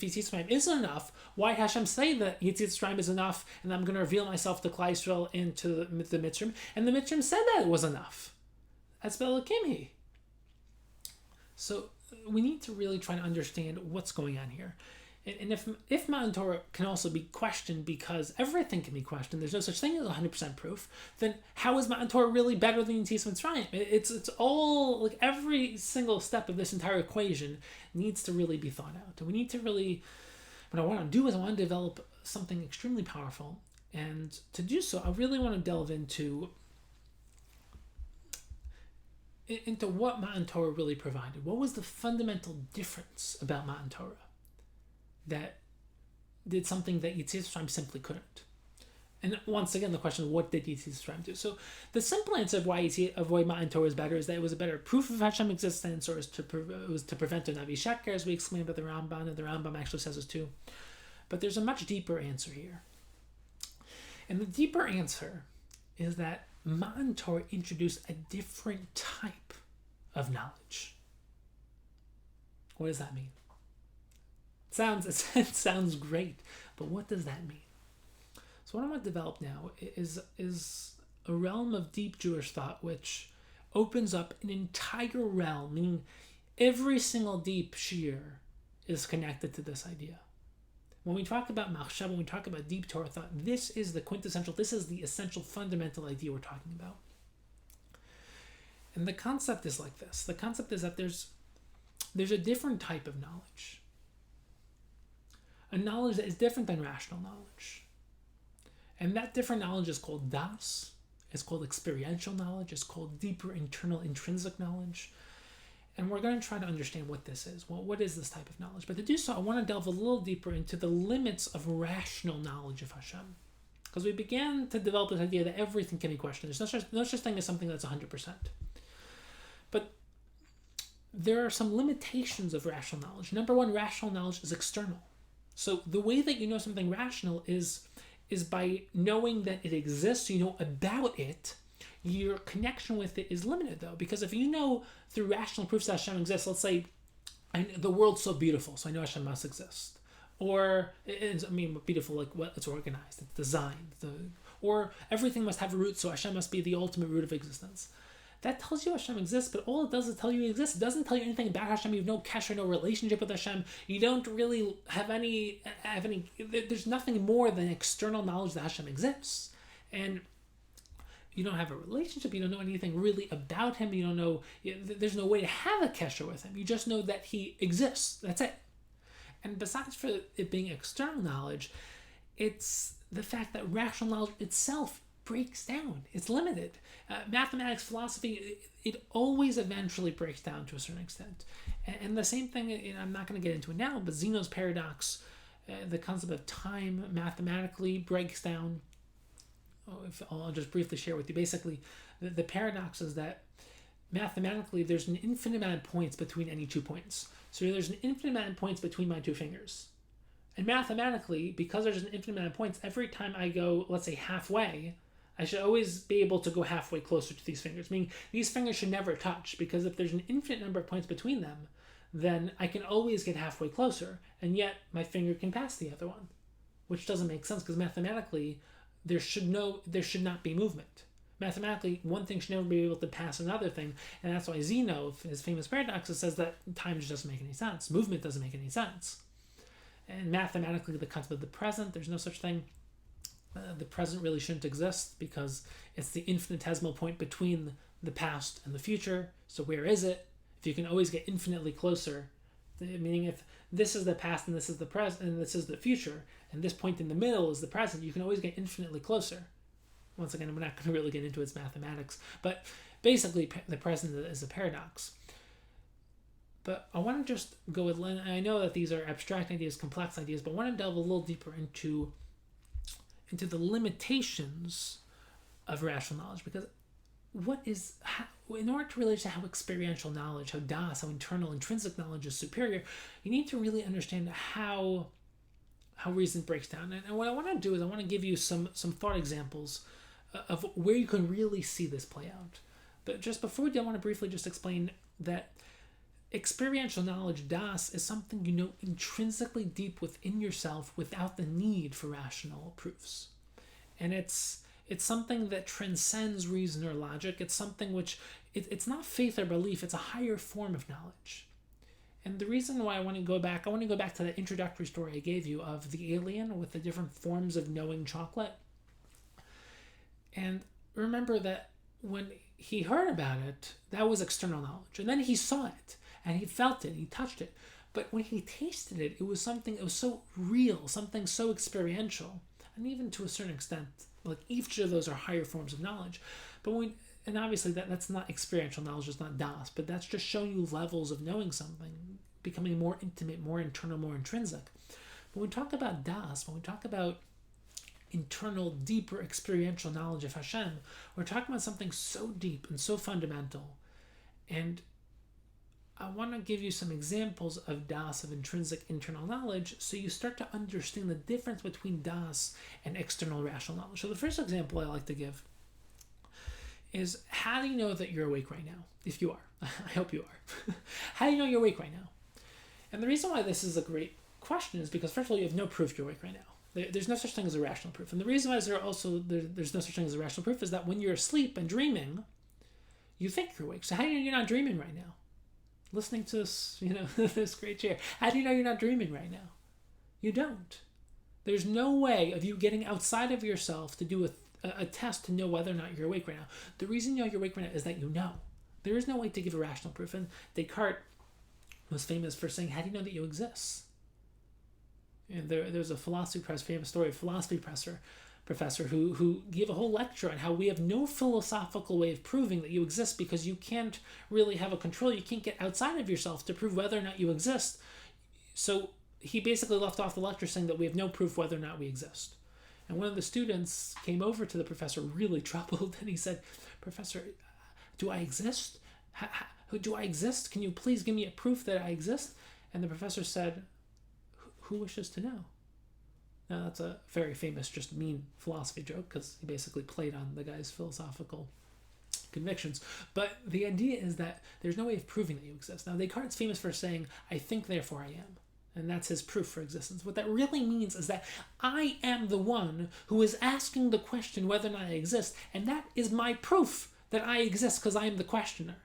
Yetzias Mitzrayim isn't enough, why did Hashem say that Yetzias Mitzrayim is enough and I'm going to reveal myself to Klal Yisrael into the Mitzrayim? And the Mitzrayim said that it was enough. That's Belakimhi. So we need to really try to understand what's going on here. And if Matan Torah can also be questioned because everything can be questioned, there's no such thing as 100% proof, then how is Matan Torah really better than Yetzias Mitzrayim? It's all, every single step of this entire equation needs to really be thought out. And we need to really, what I want to do is I want to develop something extremely powerful. And to do so, I really want to delve into what Matan Torah really provided. What was the fundamental difference about Matan Torah that did something that Yetzias Mitzrayim simply couldn't? And once again, the question is, what did Yetzias Mitzrayim do? So the simple answer of why Matan Torah is better is that it was a better proof of Hashem's existence, or it was to prevent a Navi Sheker, as we explained about the Rambam, and the Rambam actually says this too. But there's a much deeper answer here. And the deeper answer is that Matan Torah introduced a different type of knowledge. What does that mean? It sounds great, but what does that mean? So what I want to develop now is a realm of deep Jewish thought which opens up an entire realm, meaning every single deep shear is connected to this idea. When we talk about machshava, when we talk about deep Torah thought, this is the quintessential, this is the essential fundamental idea we're talking about. And the concept is like this. The concept is that there's a different type of knowledge. A knowledge that is different than rational knowledge. And that different knowledge is called das. It's called experiential knowledge. It's called deeper internal intrinsic knowledge. And we're going to try to understand what this is. Well, what is this type of knowledge? But to do so, I want to delve a little deeper into the limits of rational knowledge of Hashem. Because we began to develop this idea that everything can be questioned. There's no such thing as something that's 100%. But there are some limitations of rational knowledge. Number one, rational knowledge is external. So the way that you know something rational is by knowing that it exists, you know about it. Your connection with it is limited, though, because if you know through rational proofs that Hashem exists, let's say, the world's so beautiful, so I know Hashem must exist. Or, beautiful, it's organized, it's designed. Or everything must have a root, so Hashem must be the ultimate root of existence. That tells you Hashem exists, but all it does is tell you he exists. It doesn't tell you anything about Hashem. You have no kesher, no relationship with Hashem. You don't really have any, there's nothing more than external knowledge that Hashem exists. And you don't have a relationship, you don't know anything really about him, you don't know, there's no way to have a kesher with him. You just know that he exists. That's it. And besides for it being external knowledge, it's the fact that rational knowledge itself breaks down. It's limited. Mathematics, philosophy, it always eventually breaks down to a certain extent. And the same thing, I'm not going to get into it now, but Zeno's paradox, the concept of time mathematically breaks down. I'll just briefly share with you. Basically, the paradox is that mathematically there's an infinite amount of points between any 2 points. So there's an infinite amount of points between my 2 fingers. And mathematically, because there's an infinite amount of points, every time I go, let's say, halfway, I should always be able to go halfway closer to these fingers. Meaning these fingers should never touch, because if there's an infinite number of points between them, then I can always get halfway closer, and yet my finger can pass the other one, which doesn't make sense, because mathematically there should not be movement. Mathematically, one thing should never be able to pass another thing, and that's why Zeno, his famous paradox, says that time just doesn't make any sense. Movement doesn't make any sense. And mathematically, the concept of the present, there's no such thing. The present really shouldn't exist, because it's the infinitesimal point between the past and the future. So where is it? If you can always get infinitely closer, meaning if this is the past and this is the present and this is the future, and this point in the middle is the present, you can always get infinitely closer. Once again, we're not going to really get into its mathematics, but basically the present is a paradox. But I want to just go with, and I know that these are abstract ideas, complex ideas, but I want to delve a little deeper into the limitations of rational knowledge, because in order to relate to how experiential knowledge, how das, how internal, intrinsic knowledge is superior, you need to really understand how reason breaks down. And what I want to do is I want to give you some thought examples of where you can really see this play out. But just before we do, I want to briefly just explain that experiential knowledge, das, is something you know intrinsically deep within yourself without the need for rational proofs. And it's something that transcends reason or logic. It's something which, it's not faith or belief, it's a higher form of knowledge. And the reason why I want to go back to that introductory story I gave you of the alien with the different forms of knowing chocolate. And remember that when he heard about it, that was external knowledge. And then he saw it, and he felt it, and he touched it. But when he tasted it, it was something that was so real, something so experiential. And even to a certain extent, like each of those are higher forms of knowledge. And obviously that's not experiential knowledge, it's not das, but that's just showing you levels of knowing something, becoming more intimate, more internal, more intrinsic. But when we talk about das, when we talk about internal, deeper experiential knowledge of Hashem, we're talking about something so deep and so fundamental. And I want to give you some examples of das, of intrinsic internal knowledge, so you start to understand the difference between das and external rational knowledge. So the first example I like to give is, how do you know that you're awake right now? If you are. I hope you are. How do you know you're awake right now? And the reason why this is a great question is because, first of all, you have no proof you're awake right now. There's no such thing as a rational proof. And the reason why there's no such thing as a rational proof is that when you're asleep and dreaming, you think you're awake. So how do you know you're not dreaming right now? Listening to this, this great chair. How do you know you're not dreaming right now? You don't. There's no way of you getting outside of yourself to do a test to know whether or not you're awake right now. The reason you know you're awake right now is that you know. There is no way to give a rational proof. And Descartes was famous for saying, how do you know that you exist? And there's a famous story of a philosophy professor who gave a whole lecture on how we have no philosophical way of proving that you exist, because you can't really have a control. You can't get outside of yourself to prove whether or not you exist. So he basically left off the lecture saying that we have no proof whether or not we exist. And one of the students came over to the professor really troubled, and he said, "Professor, do I exist? Do I exist? Can you please give me a proof that I exist?" And the professor said, "Who wishes to know?" Now that's a very famous, just mean philosophy joke, because he basically played on the guy's philosophical convictions. But the idea is that there's no way of proving that you exist. Now Descartes is famous for saying, "I think, therefore I am." And that's his proof for existence. What that really means is that I am the one who is asking the question whether or not I exist, and that is my proof that I exist, because I am the questioner.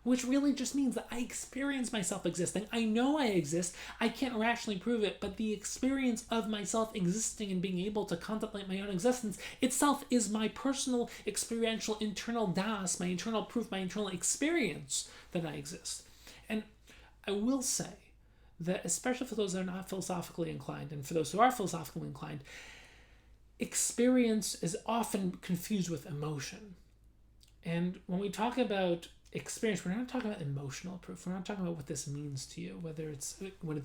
which really just means that I experience myself existing. I know I exist. I can't rationally prove it, but the experience of myself existing and being able to contemplate my own existence itself is my personal, experiential, internal das, my internal proof, my internal experience that I exist. And I will say that, especially for those that are not philosophically inclined, and for those who are philosophically inclined, experience is often confused with emotion. And when we talk about experience, we're not talking about emotional proof. We're not talking about what this means to you, whether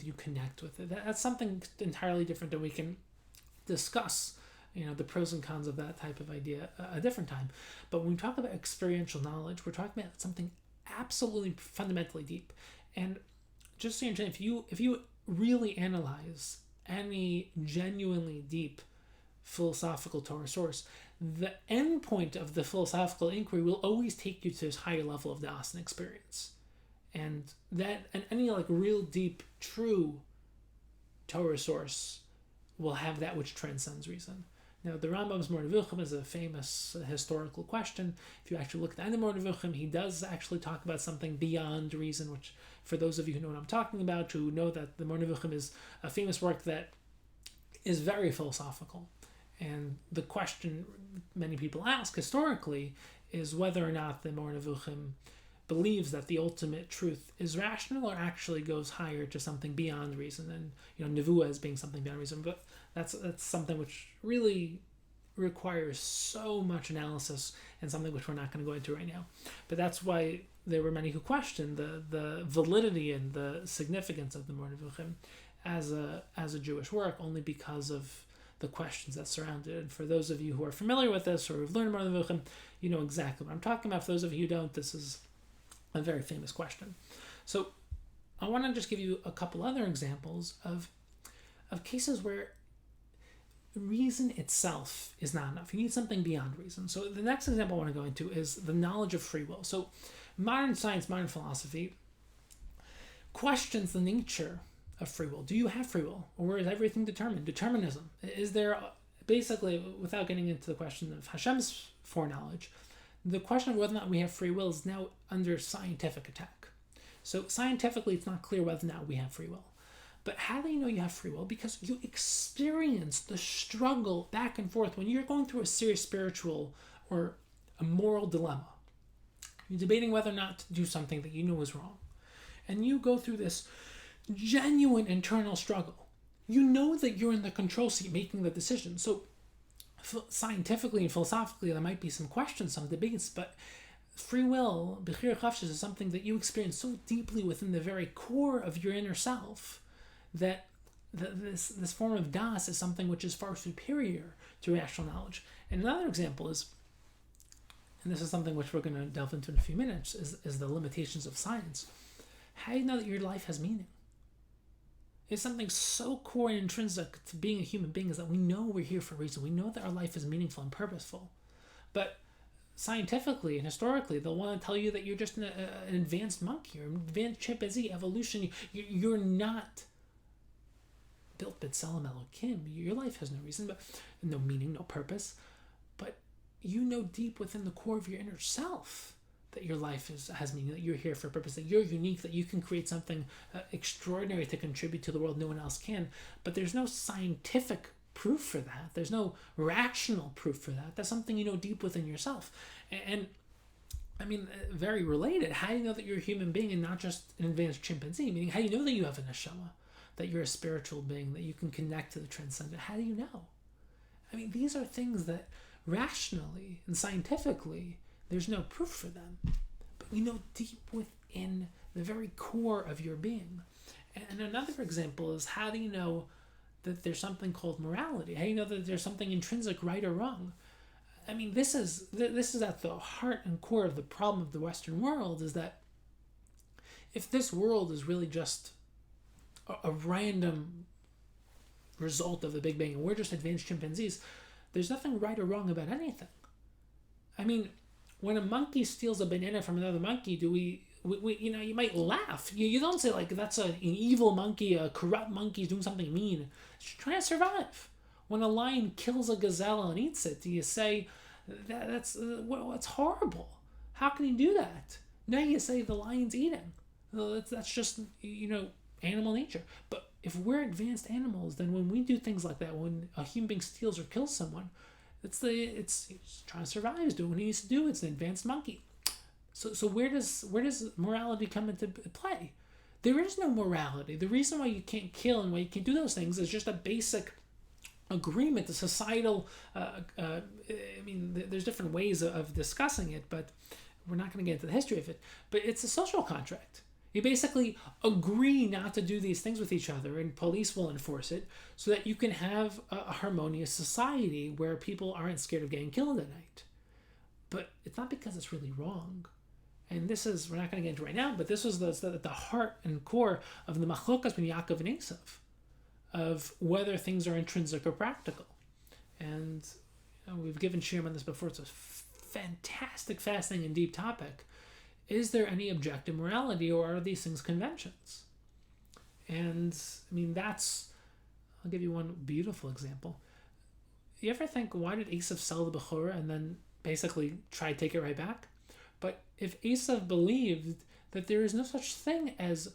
you connect with it. That's something entirely different that we can discuss, the pros and cons of that type of idea a different time. But when we talk about experiential knowledge, we're talking about something absolutely fundamentally deep. And just so you understand, if you really analyze any genuinely deep philosophical Torah source, the end point of the philosophical inquiry will always take you to this higher level of das and experience. And any real deep, true Torah source will have that which transcends reason. Now, the Rambam's Moreh Nevuchim is a famous historical question. If you actually look at the end of Moreh Nevuchim, he does actually talk about something beyond reason, which, for those of you who know what I'm talking about, who know that the Moreh Nevuchim is a famous work that is very philosophical. And the question many people ask historically is whether or not the Moreh Nevuchim believes that the ultimate truth is rational or actually goes higher to something beyond reason. And Nevuah as being something beyond reason, but that's something which really requires so much analysis and something which we're not going to go into right now. But that's why there were many who questioned the validity and the significance of the Moreh Nevuchim as a Jewish work, only because of the questions that surround it. And for those of you who are familiar with this or who've learned Moreh Nevuchim, you know exactly what I'm talking about. For those of you who don't, this is a very famous question. So I want to just give you a couple other examples of cases where reason itself is not enough. You need something beyond reason. So the next example I want to go into is the knowledge of free will. So modern science, modern philosophy questions the nature of free will. Do you have free will? Or is everything determined? Determinism. Is there, basically, without getting into the question of Hashem's foreknowledge, the question of whether or not we have free will is now under scientific attack. So scientifically, it's not clear whether or not we have free will. But how do you know you have free will? Because you experience the struggle back and forth when you're going through a serious spiritual or a moral dilemma. You're debating whether or not to do something that you know is wrong. And you go through this genuine internal struggle. You know that you're in the control seat making the decision. So scientifically and philosophically, there might be some questions, some debates, but free will, Bechira Chavshis, is something that you experience so deeply within the very core of your inner self that this form of das is something which is far superior to rational knowledge. And another example is, and this is something which we're going to delve into in a few minutes, is the limitations of science. How do you know that your life has meaning? It's something so core and intrinsic to being a human being is that we know we're here for a reason. We know that our life is meaningful and purposeful. But scientifically and historically, they'll want to tell you that you're just an advanced monkey or an advanced chimpanzee. Evolution, you're not built B'Tselem Elokim. Your life has no reason, but no meaning, no purpose. But you know deep within the core of your inner self that your life has meaning, that you're here for a purpose, that you're unique, that you can create something extraordinary to contribute to the world no one else can. But there's no scientific proof for that. There's no rational proof for that. That's something you know deep within yourself. And I mean, very related. How do you know that you're a human being and not just an advanced chimpanzee? Meaning, how do you know that you have a neshama, that you're a spiritual being, that you can connect to the transcendent? How do you know? I mean, these are things that rationally and scientifically, there's no proof for them. But we know deep within the very core of your being. And another example is, how do you know that there's something called morality? How do you know that there's something intrinsic right or wrong? I mean, this is at the heart and core of the problem of the Western world, is that if this world is really just a random result of the Big Bang and we're just advanced chimpanzees, there's nothing right or wrong about anything. I mean, when a monkey steals a banana from another monkey, we you might laugh. You don't say like that's an evil monkey, a corrupt monkey doing something mean. It's trying to survive. When a lion kills a gazelle and eats it, do you say that's horrible? How can he do that? Now you say the lion's eating. Well, that's just, animal nature. But if we're advanced animals, then when we do things like that, when a human being steals or kills someone, it's he's trying to survive. He's doing what he needs to do. It's an advanced monkey. So where does morality come into play? There is no morality. The reason why you can't kill and why you can't do those things is just a basic agreement, the societal. There's different ways of discussing it, but we're not going to get into the history of it. But it's a social contract. You basically agree not to do these things with each other, and police will enforce it so that you can have a harmonious society where people aren't scared of getting killed at night. But it's not because it's really wrong. And we're not going to get into right now, but this was the heart and core of the machlokas between Yaakov and Esav, of whether things are intrinsic or practical. And we've given shiurim on this before. It's a fantastic, fascinating, and deep topic. Is there any objective morality, or are these things conventions? And I'll give you one beautiful example. You ever think, why did Esav sell the Bechorah and then basically try to take it right back? But if Esav believed that there is no such thing as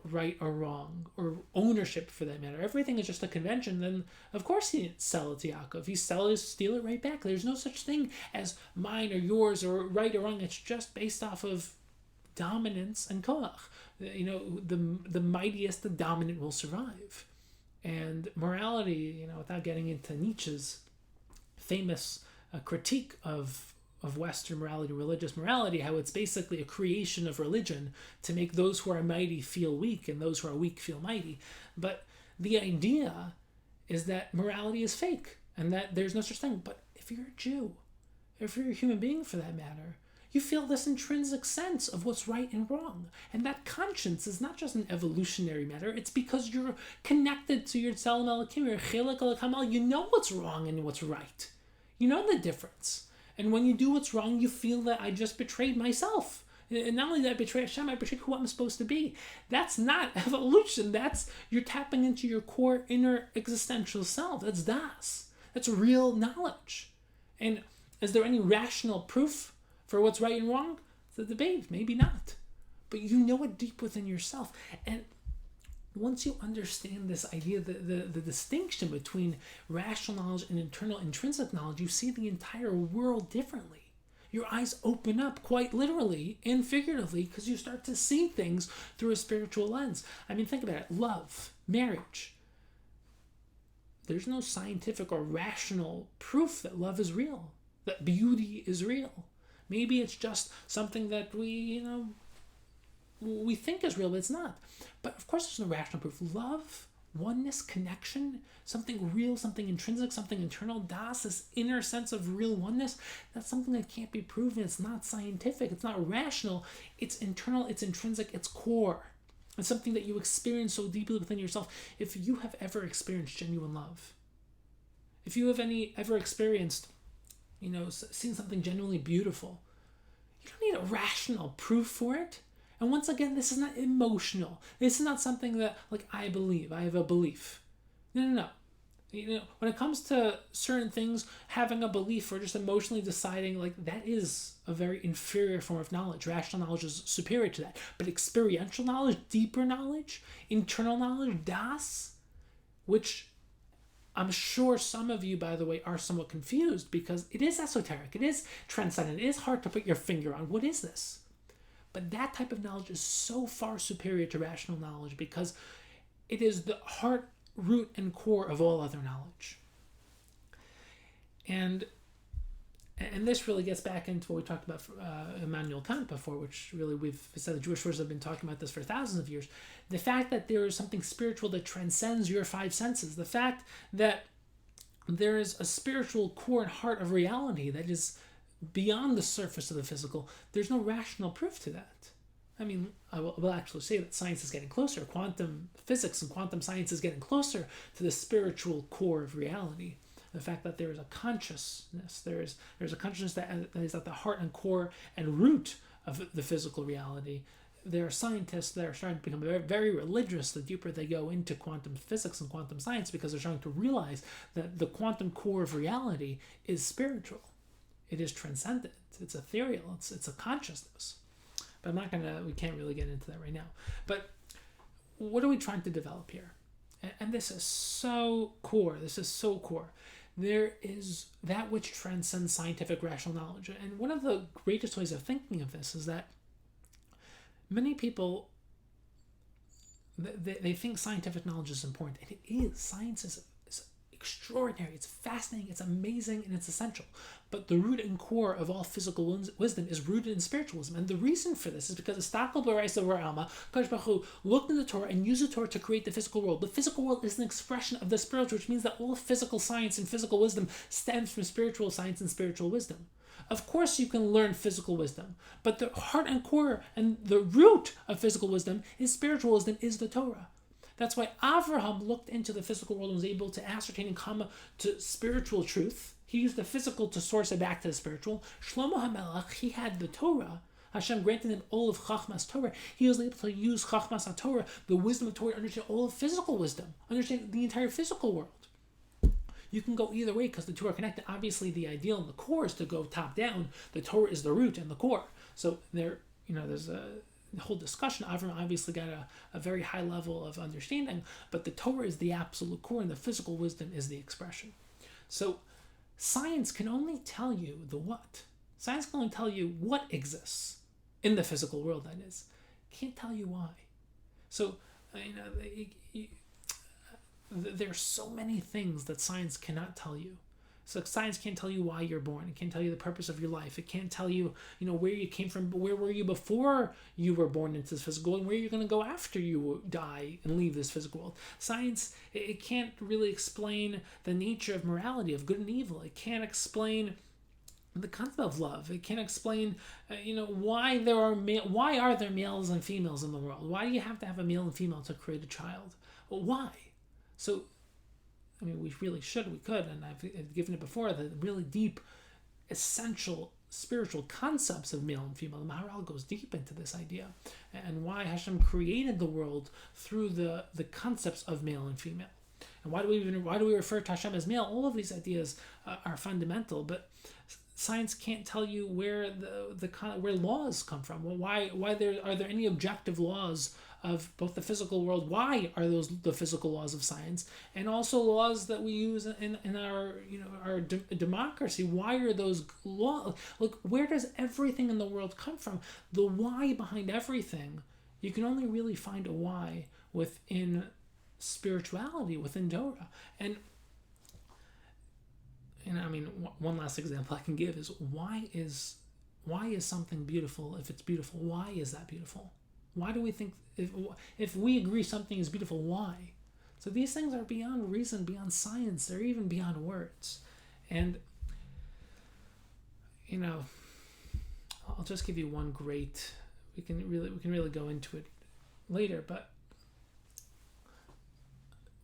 right or wrong, or ownership for that matter, everything is just a convention, then of course he didn't sell it to Yaakov. He steal it right back. There's no such thing as mine or yours or right or wrong. It's just based off of dominance and koach. The mightiest, the dominant will survive. And morality, without getting into Nietzsche's famous critique of Western morality, religious morality, how it's basically a creation of religion to make those who are mighty feel weak and those who are weak feel mighty. But the idea is that morality is fake and that there's no such thing. But if you're a Jew, if you're a human being for that matter, you feel this intrinsic sense of what's right and wrong. And that conscience is not just an evolutionary matter. It's because you're connected to your Tzelem Elokim, your Chelek Elokim. You know what's wrong and what's right. You know the difference. And when you do what's wrong, you feel that I just betrayed myself. And not only that I betrayed Hashem, I betrayed who I'm supposed to be. That's not evolution. You're tapping into your core inner existential self. That's das. That's real knowledge. And is there any rational proof for what's right and wrong? It's a debate. Maybe not. But you know it deep within yourself. And once you understand this idea, the distinction between rational knowledge and internal intrinsic knowledge, you see the entire world differently. Your eyes open up quite literally and figuratively because you start to see things through a spiritual lens. Think about it. Love, marriage. There's no scientific or rational proof that love is real, that beauty is real. Maybe it's just something that we think is real, but it's not. But of course, there's no rational proof. Love, oneness, connection, something real, something intrinsic, something internal, das, this inner sense of real oneness, that's something that can't be proven. It's not scientific. It's not rational. It's internal. It's intrinsic. It's core. It's something that you experience so deeply within yourself. If you have ever experienced genuine love, if you have ever experienced, seen something genuinely beautiful, you don't need a rational proof for it. And once again, this is not emotional. This is not something that, I believe. I have a belief. No. When it comes to certain things, having a belief or just emotionally deciding, that is a very inferior form of knowledge. Rational knowledge is superior to that. But experiential knowledge, deeper knowledge, internal knowledge, das, which I'm sure some of you, by the way, are somewhat confused because it is esoteric. It is transcendent. It is hard to put your finger on. What is this? But that type of knowledge is so far superior to rational knowledge because it is the heart, root, and core of all other knowledge. And this really gets back into what we talked about Immanuel Kant before, which really we've said the Jewish sources have been talking about this for thousands of years. The fact that there is something spiritual that transcends your five senses. The fact that there is a spiritual core and heart of reality that is beyond the surface of the physical. There's no rational proof to that. I will actually say that science is getting closer. Quantum physics and quantum science is getting closer to the spiritual core of reality. The fact that there is a consciousness, there's a consciousness that is at the heart and core and root of the physical reality. There are scientists that are starting to become very, very religious the deeper they go into quantum physics and quantum science because they're starting to realize that the quantum core of reality is spiritual. It is transcendent. It's ethereal. It's a consciousness. But we can't really get into that right now. But what are we trying to develop here? And this is so core. There is that which transcends scientific rational knowledge. And one of the greatest ways of thinking of this is that many people, they think scientific knowledge is important. And it is. Science is extraordinary. It's fascinating. It's amazing. And it's essential. But the root and core of all physical wisdom is rooted in spiritualism. And the reason for this is because Estakel B'Reisa V'Alma, Kadosh Baruch Hu looked in the Torah and used the Torah to create the physical world. The physical world is an expression of the spiritual, which means that all physical science and physical wisdom stems from spiritual science and spiritual wisdom. Of course you can learn physical wisdom, but the heart and core and the root of physical wisdom is spiritual wisdom, is the Torah. That's why Avraham looked into the physical world and was able to ascertain and come to spiritual truth. He used the physical to source it back to the spiritual. Shlomo HaMelech, he had the Torah. Hashem granted him all of Chachmas Torah. He was able to use Chachmas Torah, the wisdom of Torah, to understand all of physical wisdom, understand the entire physical world. You can go either way because the two are connected. Obviously, the ideal and the core is to go top down. The Torah is the root and the core. So there's a whole discussion. Avram obviously got a very high level of understanding, but the Torah is the absolute core and the physical wisdom is the expression. So science can only tell you the what. Science can only tell you what exists in the physical world, that is. It can't tell you why. So, there's so many things that science cannot tell you. So science can't tell you why you're born. It can't tell you the purpose of your life. It can't tell you, where you came from, where were you before you were born into this physical world, and where you're going to go after you die and leave this physical world. Science, it can't really explain the nature of morality, of good and evil. It can't explain the concept of love. It can't explain, why are there males and females in the world? Why do you have to have a male and female to create a child? Well, why? So, we really we could, and I've given it before, the really deep, essential spiritual concepts of male and female. The Maharal goes deep into this idea, and why Hashem created the world through the concepts of male and female. And why do we refer to Hashem as male? All of these ideas are fundamental, but science can't tell you where where laws come from. Well, why are there any objective laws of both the physical world? Why are those the physical laws of science, and also laws that we use in our our democracy? Why are those laws? Look, where does everything in the world come from? The why behind everything, you can only really find a why within spirituality, within Torah. And one last example I can give is why is something beautiful if it's beautiful? Why is that beautiful? Why do we think, if we agree something is beautiful, why? So these things are beyond reason, beyond science. They're even beyond words. And, I'll just give you one great, we can really go into it later, but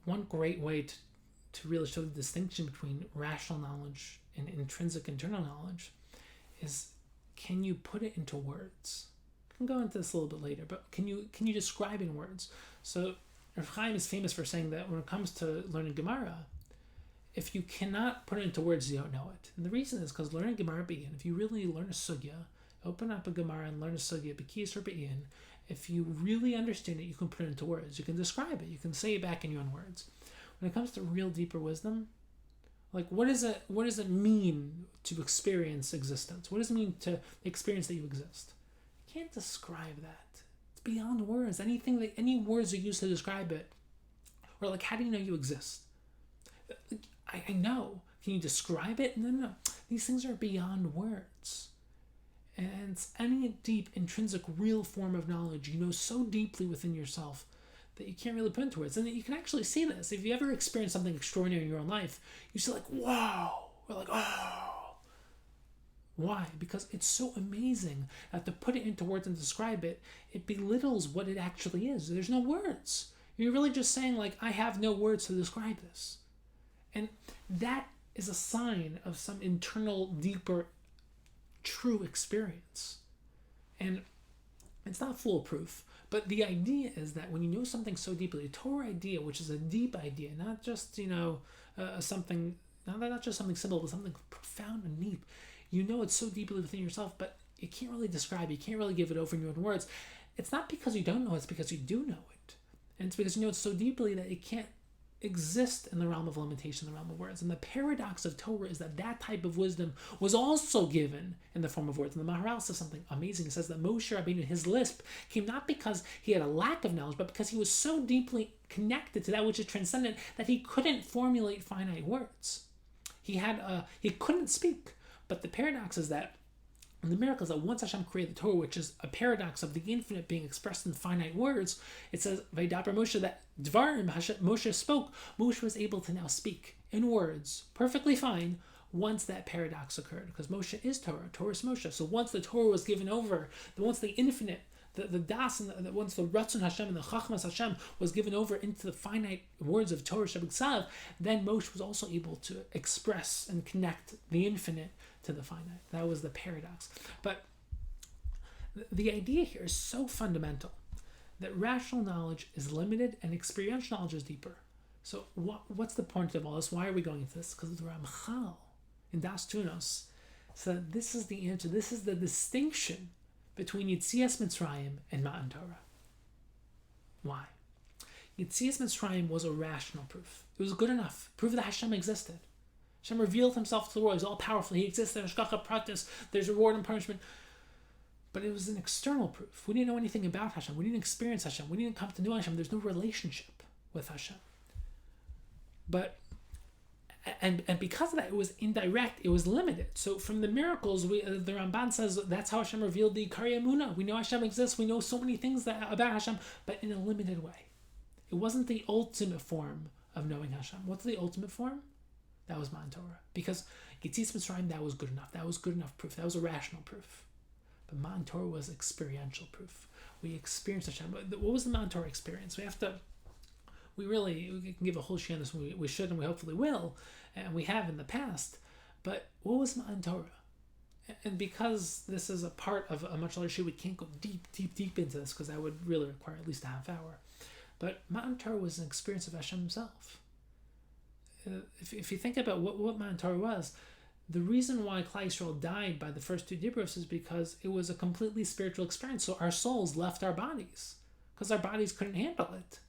one great way to really show the distinction between rational knowledge and intrinsic internal knowledge is, can you put it into words? I can go into this a little bit later, but can you describe in words? So Rav Chaim is famous for saying that when it comes to learning Gemara, if you cannot put it into words, you don't know it. And the reason is because learning Gemara Be'in, if you really learn a sugya, open up a Gemara and learn a sugya, B'kiyas or Be'in, if you really understand it, you can put it into words. You can describe it. You can say it back in your own words. When it comes to real deeper wisdom, like what does it mean to experience existence? What does it mean to experience that you exist? You can't describe that. It's beyond words. Any words you use to describe it, or like, how do you know you exist? I know. Can you describe it? No. These things are beyond words. And it's any deep, intrinsic, real form of knowledge you know so deeply within yourself that you can't really put into words. And you can actually see this. If you ever experience something extraordinary in your own life, you see like, wow, or like, oh. Why? Because it's so amazing that to put it into words and describe it, it belittles what it actually is. There's no words. You're really just saying like, I have no words to describe this. And that is a sign of some internal, deeper, true experience. And it's not foolproof. But the idea is that when you know something so deeply, a Torah idea, which is a deep idea, not just something, not just something simple, but something profound and deep, you know it's so deeply within yourself. But you can't really describe, you can't really give it over in your own words. It's not because you don't know, it's because you do know it. And it's because you know it so deeply that it can't exist in the realm of limitation, the realm of words. And the paradox of Torah is that that type of wisdom was also given in the form of words. And the Maharal says something amazing. He says that Moshe Rabbeinu, his lisp, came not because he had a lack of knowledge, but because he was so deeply connected to that which is transcendent that he couldn't formulate finite words. He couldn't speak. But the paradox is that, and the miracle is that once Hashem created the Torah, which is a paradox of the infinite being expressed in finite words, it says, Vaydaber Moshe, that Dvarim Moshe spoke, Moshe was able to now speak in words, perfectly fine, once that paradox occurred. Because Moshe is Torah, Torah is Moshe. So once the Torah was given over, once the infinite, the das, and once the Ratzon Hashem and the Chachmas Hashem was given over into the finite words of Torah Shabbat, then Moshe was also able to express and connect the infinite to the finite. That was the paradox. But the idea here is so fundamental that rational knowledge is limited and experiential knowledge is deeper. So what's the point of all this? Why are we going into this? Because the Ramchal in Das Tunos said this is the answer. This is the distinction between Yitzias Mitzrayim and Matan Torah. Why? Yitzias Mitzrayim was a rational proof. It was good enough. Proof that Hashem existed. Hashem revealed himself to the world. He's all powerful. He exists. There's Hashgacha Pratis. There's reward and punishment. But it was an external proof. We didn't know anything about Hashem. We didn't experience Hashem. We didn't come to know Hashem. There's no relationship with Hashem. But and because of that, it was indirect. It was limited. So from the miracles, the Ramban says that's how Hashem revealed the Ikari Emunah. We know Hashem exists. We know so many things about Hashem, but in a limited way. It wasn't the ultimate form of knowing Hashem. What's the ultimate form? That was Matan Torah. Because Yitzias Mitzrayim, that was good enough. That was good enough proof. That was a rational proof. But Matan Torah was experiential proof. We experienced Hashem. But what was the Matan Torah experience? We can give a whole share on this. We should and we hopefully will. And we have in the past. But what was Matan Torah? And because this is a part of a much larger issue, we can't go deep into this because that would really require at least a half hour. But Matan Torah was an experience of Hashem himself. If you think about what Matan Torah was, the reason why Klal Yisrael died by the first two Dibros is because it was a completely spiritual experience. So our souls left our bodies because our bodies couldn't handle it.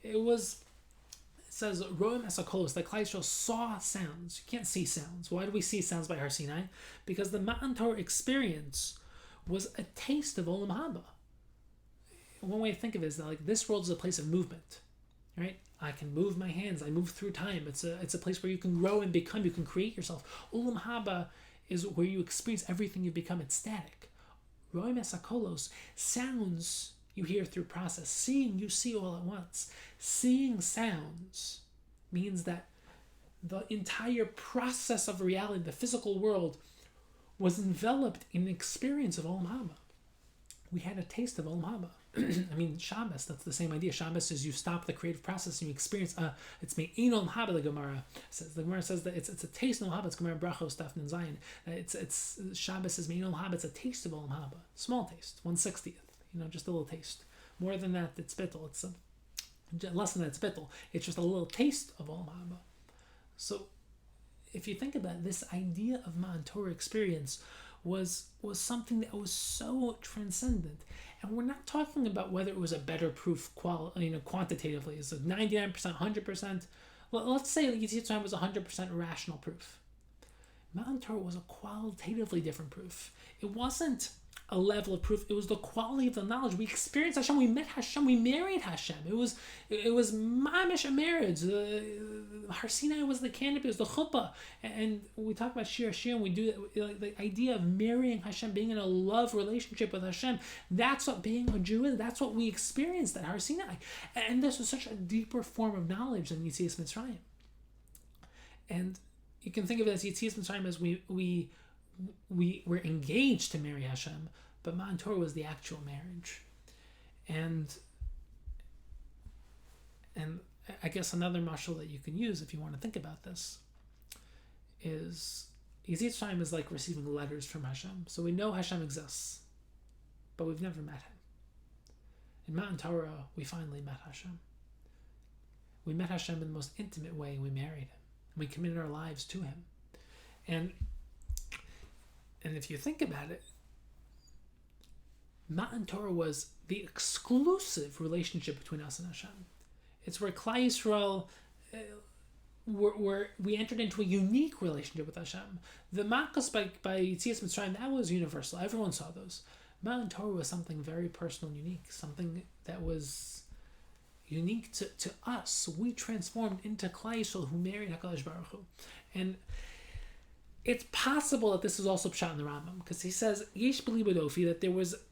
It says, Roim Esakolos, that Klal Yisrael saw sounds. You can't see sounds. Why do we see sounds by Har Sinai? Because the Matan Torah experience was a taste of Olam Haba. One way to think of it is that like this world is a place of movement, right? I can move my hands. I move through time. It's a place where you can grow and become. You can create yourself. Olam Haba is where you experience everything you become. It's static. Roim Esakolos, sounds you hear through process. Seeing, you see all at once. Seeing sounds means that the entire process of reality, the physical world, was enveloped in an experience of Olam Haba. We had a taste of Olam Haba. I mean, Shabbos, that's the same idea. Shabbos is you stop the creative process and you experience, it's Me'in Olam Haba, the Gemara says. The Gemara says that it's a taste of Olam Haba. It's Gemara Brachos, Daf Nun Zayin. It's Shabbos is Me'in Olam Haba. It's a taste of Olam Haba. Small taste, 1/60th. Just a little taste. More than that, it's bittul. It's less than that, it's bittul. It's just a little taste of Olam Haba. So, if you think about it, this idea of Matan Torah experience was something that was so transcendent. And we're not talking about whether it was a better proof quantitatively. Is it 99%, 100%? Well, let's say Yitzias Mitzrayim was 100% rational proof. Matan Torah was a qualitatively different proof. It wasn't a level of proof. It was the quality of the knowledge. We experienced Hashem. We met Hashem. We married Hashem. It was mamish a marriage. Har Sinai was the canopy. It was the chuppah. And we talk about Shir and we do the idea of marrying Hashem, being in a love relationship with Hashem. That's what being a Jew is. That's what we experienced at Har Sinai. And this was such a deeper form of knowledge than Yitzias Mitzrayim. And you can think of it as Yitzias Mitzrayim as we were engaged to marry Hashem, but Matan Torah was the actual marriage. And I guess another mashal that you can use if you want to think about this is Yitzias Mitzrayim is like receiving letters from Hashem. So we know Hashem exists, but we've never met him. In Matan Torah, we finally met Hashem. We met Hashem in the most intimate way, and we married him. And we committed our lives to him. And if you think about it, Matan Torah was the exclusive relationship between us and Hashem. It's where Klal Yisrael, where we entered into a unique relationship with Hashem. The Makkos by Yetzias Mitzrayim, that was universal. Everyone saw those. Matan Torah was something very personal and unique, something that was unique to us. We transformed into Klal Yisrael who married HaKadosh Baruch Hu. And it's possible that this is also Pshat in the Rambam, because he says, Yesh b'li b'dofi, that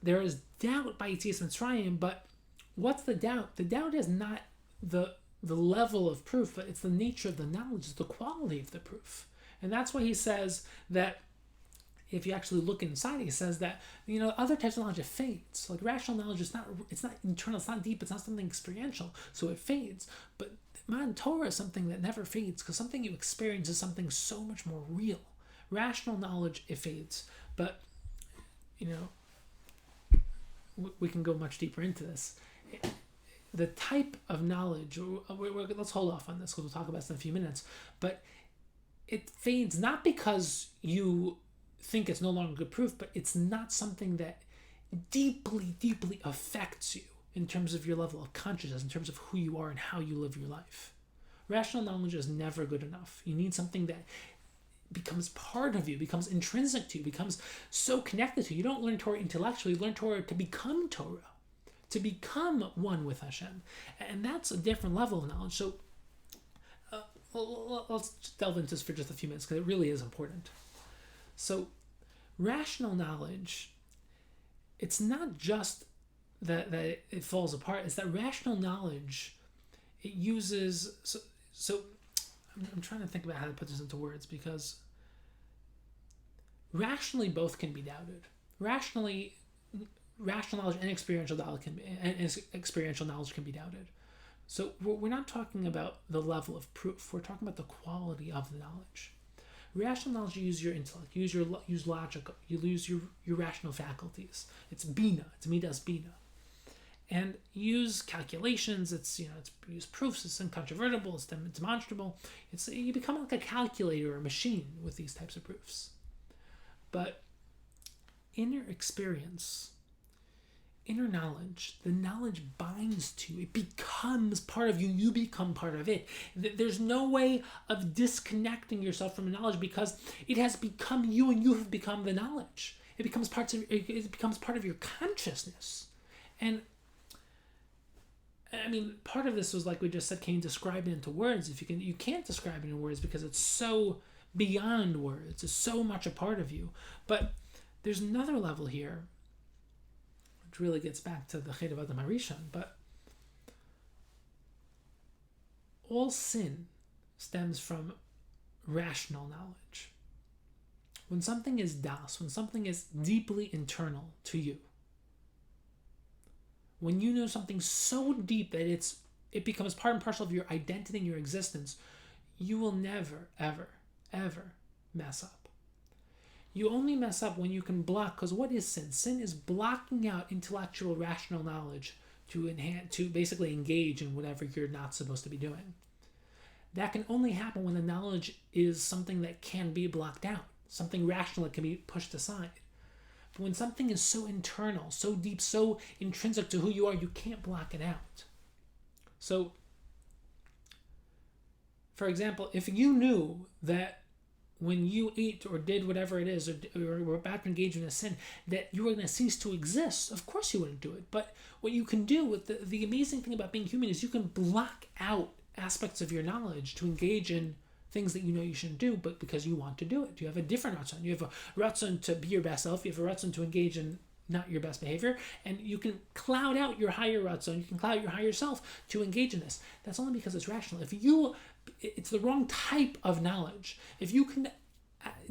there is doubt by Yetzias Mitzrayim, but what's the doubt? The doubt is not the level of proof, but it's the nature of the knowledge, it's the quality of the proof. And that's why he says that if you actually look inside, he says that, other types of knowledge, it fades. Like rational knowledge it's not internal, it's not deep, it's not something experiential, so it fades. But Matan Torah is something that never fades, because something you experience is something so much more real. Rational knowledge, it fades. But, we can go much deeper into this. The type of knowledge, let's hold off on this because we'll talk about this in a few minutes, but it fades not because you think it's no longer good proof, but it's not something that deeply, deeply affects you in terms of your level of consciousness, in terms of who you are and how you live your life. Rational knowledge is never good enough. You need something that becomes part of you, becomes intrinsic to you, becomes so connected to you. You don't learn Torah intellectually, you learn Torah to become Torah, to become one with Hashem. And that's a different level of knowledge. So let's delve into this for just a few minutes, because it really is important. So rational knowledge, it's not just that it falls apart, it's that rational knowledge, it uses, so I'm trying to think about how to put this into words, because rationally both can be doubted. Rational knowledge and experiential knowledge can be doubted. So we're not talking about the level of proof. We're talking about the quality of the knowledge. Rational knowledge, you use your intellect, you use logic, you use your rational faculties. It's bina, it's midas bina. And use calculations, it's use proofs, it's incontrovertible, it's demonstrable. You become like a calculator or a machine with these types of proofs. But inner experience, inner knowledge, the knowledge binds to you. It becomes part of you. You become part of it. There's no way of disconnecting yourself from the knowledge, because it has become you and you have become the knowledge. It becomes part of your consciousness. And part of this was, like we just said, can you describe it into words? You can't describe it in words because it's so beyond words. It's so much a part of you. But there's another level here, which really gets back to the Chet of Adam HaRishon. But all sin stems from rational knowledge. When something is das, when something is deeply internal to you, when you know something so deep that it becomes part and parcel of your identity and your existence, you will never, ever, ever mess up. You only mess up when you can block, because what is sin? Sin is blocking out intellectual, rational knowledge to basically engage in whatever you're not supposed to be doing. That can only happen when the knowledge is something that can be blocked out, something rational that can be pushed aside. But when something is so internal, so deep, so intrinsic to who you are, you can't block it out. So, for example, if you knew that when you ate or did whatever it is, or were about to engage in a sin, that you were going to cease to exist, of course you wouldn't do it. But what you can do with the amazing thing about being human is you can block out aspects of your knowledge to engage in things that you know you shouldn't do, but because you want to do it. You have a different ratzon. You have a ratzon to be your best self. You have a ratzon to engage in not your best behavior, and you can cloud out your higher ratzon. You can cloud out your higher self to engage in this. That's only because it's rational. It's the wrong type of knowledge. If you can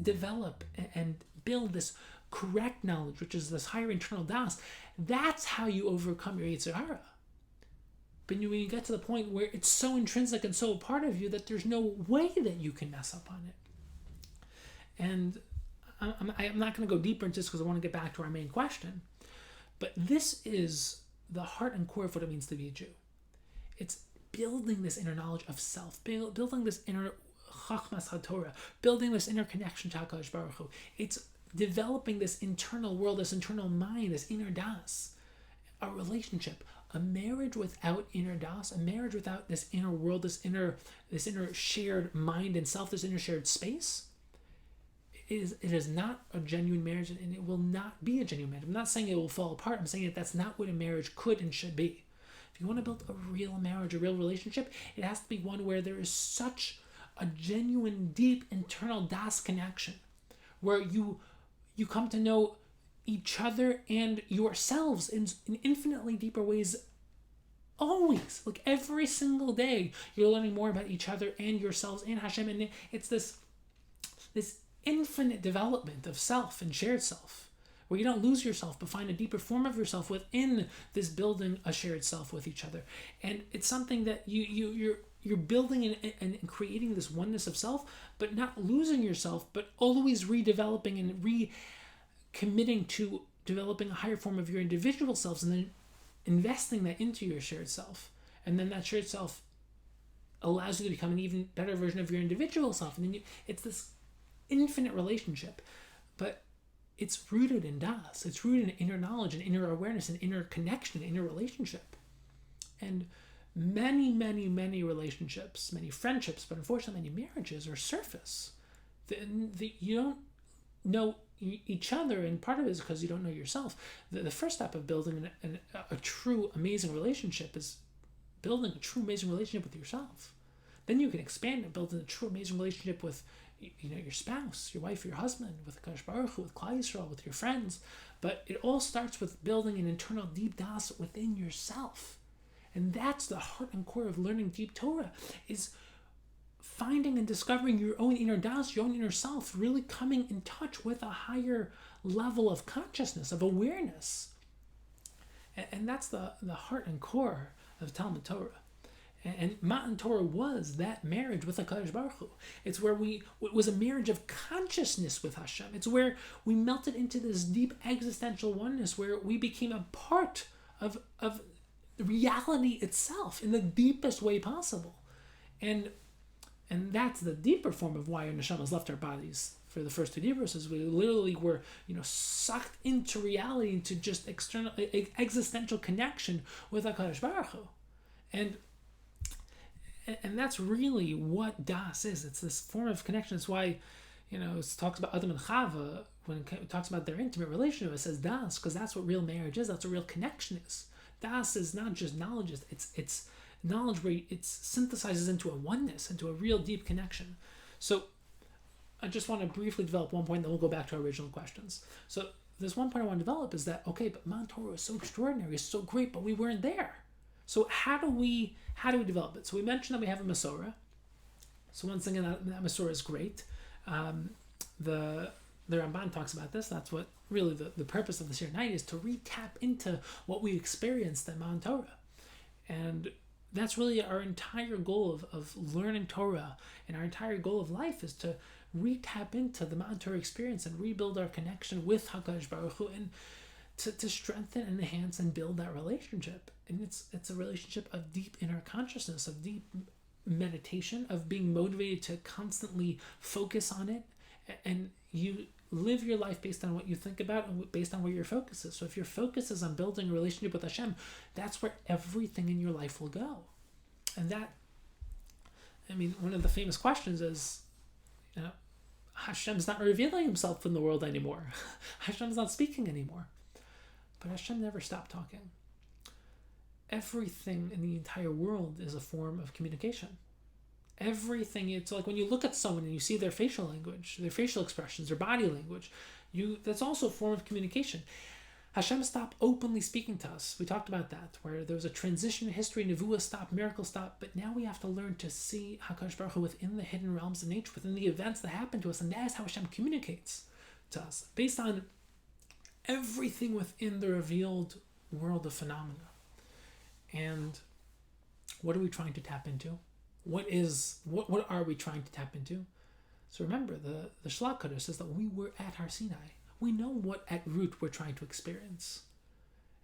develop and build this correct knowledge, which is this higher internal das, that's how you overcome your Yetzer Hara. But when you get to the point where it's so intrinsic and so a part of you that there's no way that you can mess up on it. And I'm not going to go deeper into this because I want to get back to our main question. But this is the heart and core of what it means to be a Jew. It's building this inner knowledge of self, building this inner Chachmas HaTorah, building this inner connection to HaKadosh Baruch Hu. It's developing this internal world, this internal mind, this inner das, a relationship. A marriage without inner das, a marriage without this inner world, this inner shared mind and self, this inner shared space, it is not a genuine marriage, and it will not be a genuine marriage. I'm not saying it will fall apart. I'm saying that that's not what a marriage could and should be. If you want to build a real marriage, a real relationship, it has to be one where there is such a genuine, deep internal das connection, where you come to know each other and yourselves in infinitely deeper ways. Always, like every single day, you're learning more about each other and yourselves and Hashem, and it's this infinite development of self and shared self, where you don't lose yourself but find a deeper form of yourself within this building a shared self with each other. And it's something that you're building and creating this oneness of self, but not losing yourself, but always redeveloping and committing to developing a higher form of your individual selves, and then investing that into your shared self. And then that shared self allows you to become an even better version of your individual self. And then it's this infinite relationship, but it's rooted in das. It's rooted in inner knowledge and inner awareness and inner connection, inner relationship. And many, many, many relationships, many friendships, but unfortunately many marriages are surface. You don't know each other, and part of it is because you don't know yourself. The first step of building a true amazing relationship is building a true amazing relationship with yourself. Then you can expand and build a true amazing relationship with your spouse, your wife, your husband, with Kadosh Baruch Hu, with Klal Yisrael, with your friends. But it all starts with building an internal deep das within yourself, and that's the heart and core of learning deep Torah, is finding and discovering your own inner das, your own inner self, really coming in touch with a higher level of consciousness, of awareness. And that's the heart and core of Talmud Torah. And Matan Torah was that marriage with HaKadosh Baruch Hu. It's where it was a marriage of consciousness with Hashem. It's where we melted into this deep existential oneness, where we became a part of reality itself in the deepest way possible. And that's the deeper form of why our neshamas left our bodies for the first two divrus. We literally were, sucked into reality, into just external existential connection with HaKadosh Baruch Hu. And that's really what das is. It's this form of connection. It's why, it talks about Adam and Chava, when it talks about their intimate relationship, it says das, because that's what real marriage is. That's what real connection is. Das is not just knowledge, it's knowledge where it synthesizes into a oneness, into a real deep connection. So I just want to briefly develop one point, then we'll go back to our original questions. So this one point I want to develop is that, okay, but Mount Torah is so extraordinary, it's so great, but we weren't there. So how do we develop it? So we mentioned that we have a Mesorah. So once again, that Mesorah is great. The Ramban talks about this. That's what really the purpose of this year night is, to re-tap into what we experienced at Mount Torah. And that's really our entire goal of learning Torah, and our entire goal of life is to re-tap into the Mount Torah experience and rebuild our connection with HaKadosh Baruch Hu, and to strengthen and enhance and build that relationship. And it's a relationship of deep inner consciousness, of deep meditation, of being motivated to constantly focus on it. And you live your life based on what you think about and based on where your focus is. So if your focus is on building a relationship with Hashem, that's where everything in your life will go. And one of the famous questions is, Hashem's not revealing himself in the world anymore. Hashem's not speaking anymore. But Hashem never stopped talking. Everything in the entire world is a form of communication. Everything, it's like when you look at someone and you see their facial language, their facial expressions, their body language, that's also a form of communication. Hashem stopped openly speaking to us. We talked about that, where there was a transition in history, Nevuah stopped, miracles stopped, but now we have to learn to see HaKadosh Baruch Hu within the hidden realms of nature, within the events that happen to us, and that is how Hashem communicates to us, based on everything within the revealed world of phenomena. And what are we trying to tap into? What are we trying to tap into? So remember, the Shlach Kodesh says that we were at Har Sinai. We know what at root we're trying to experience.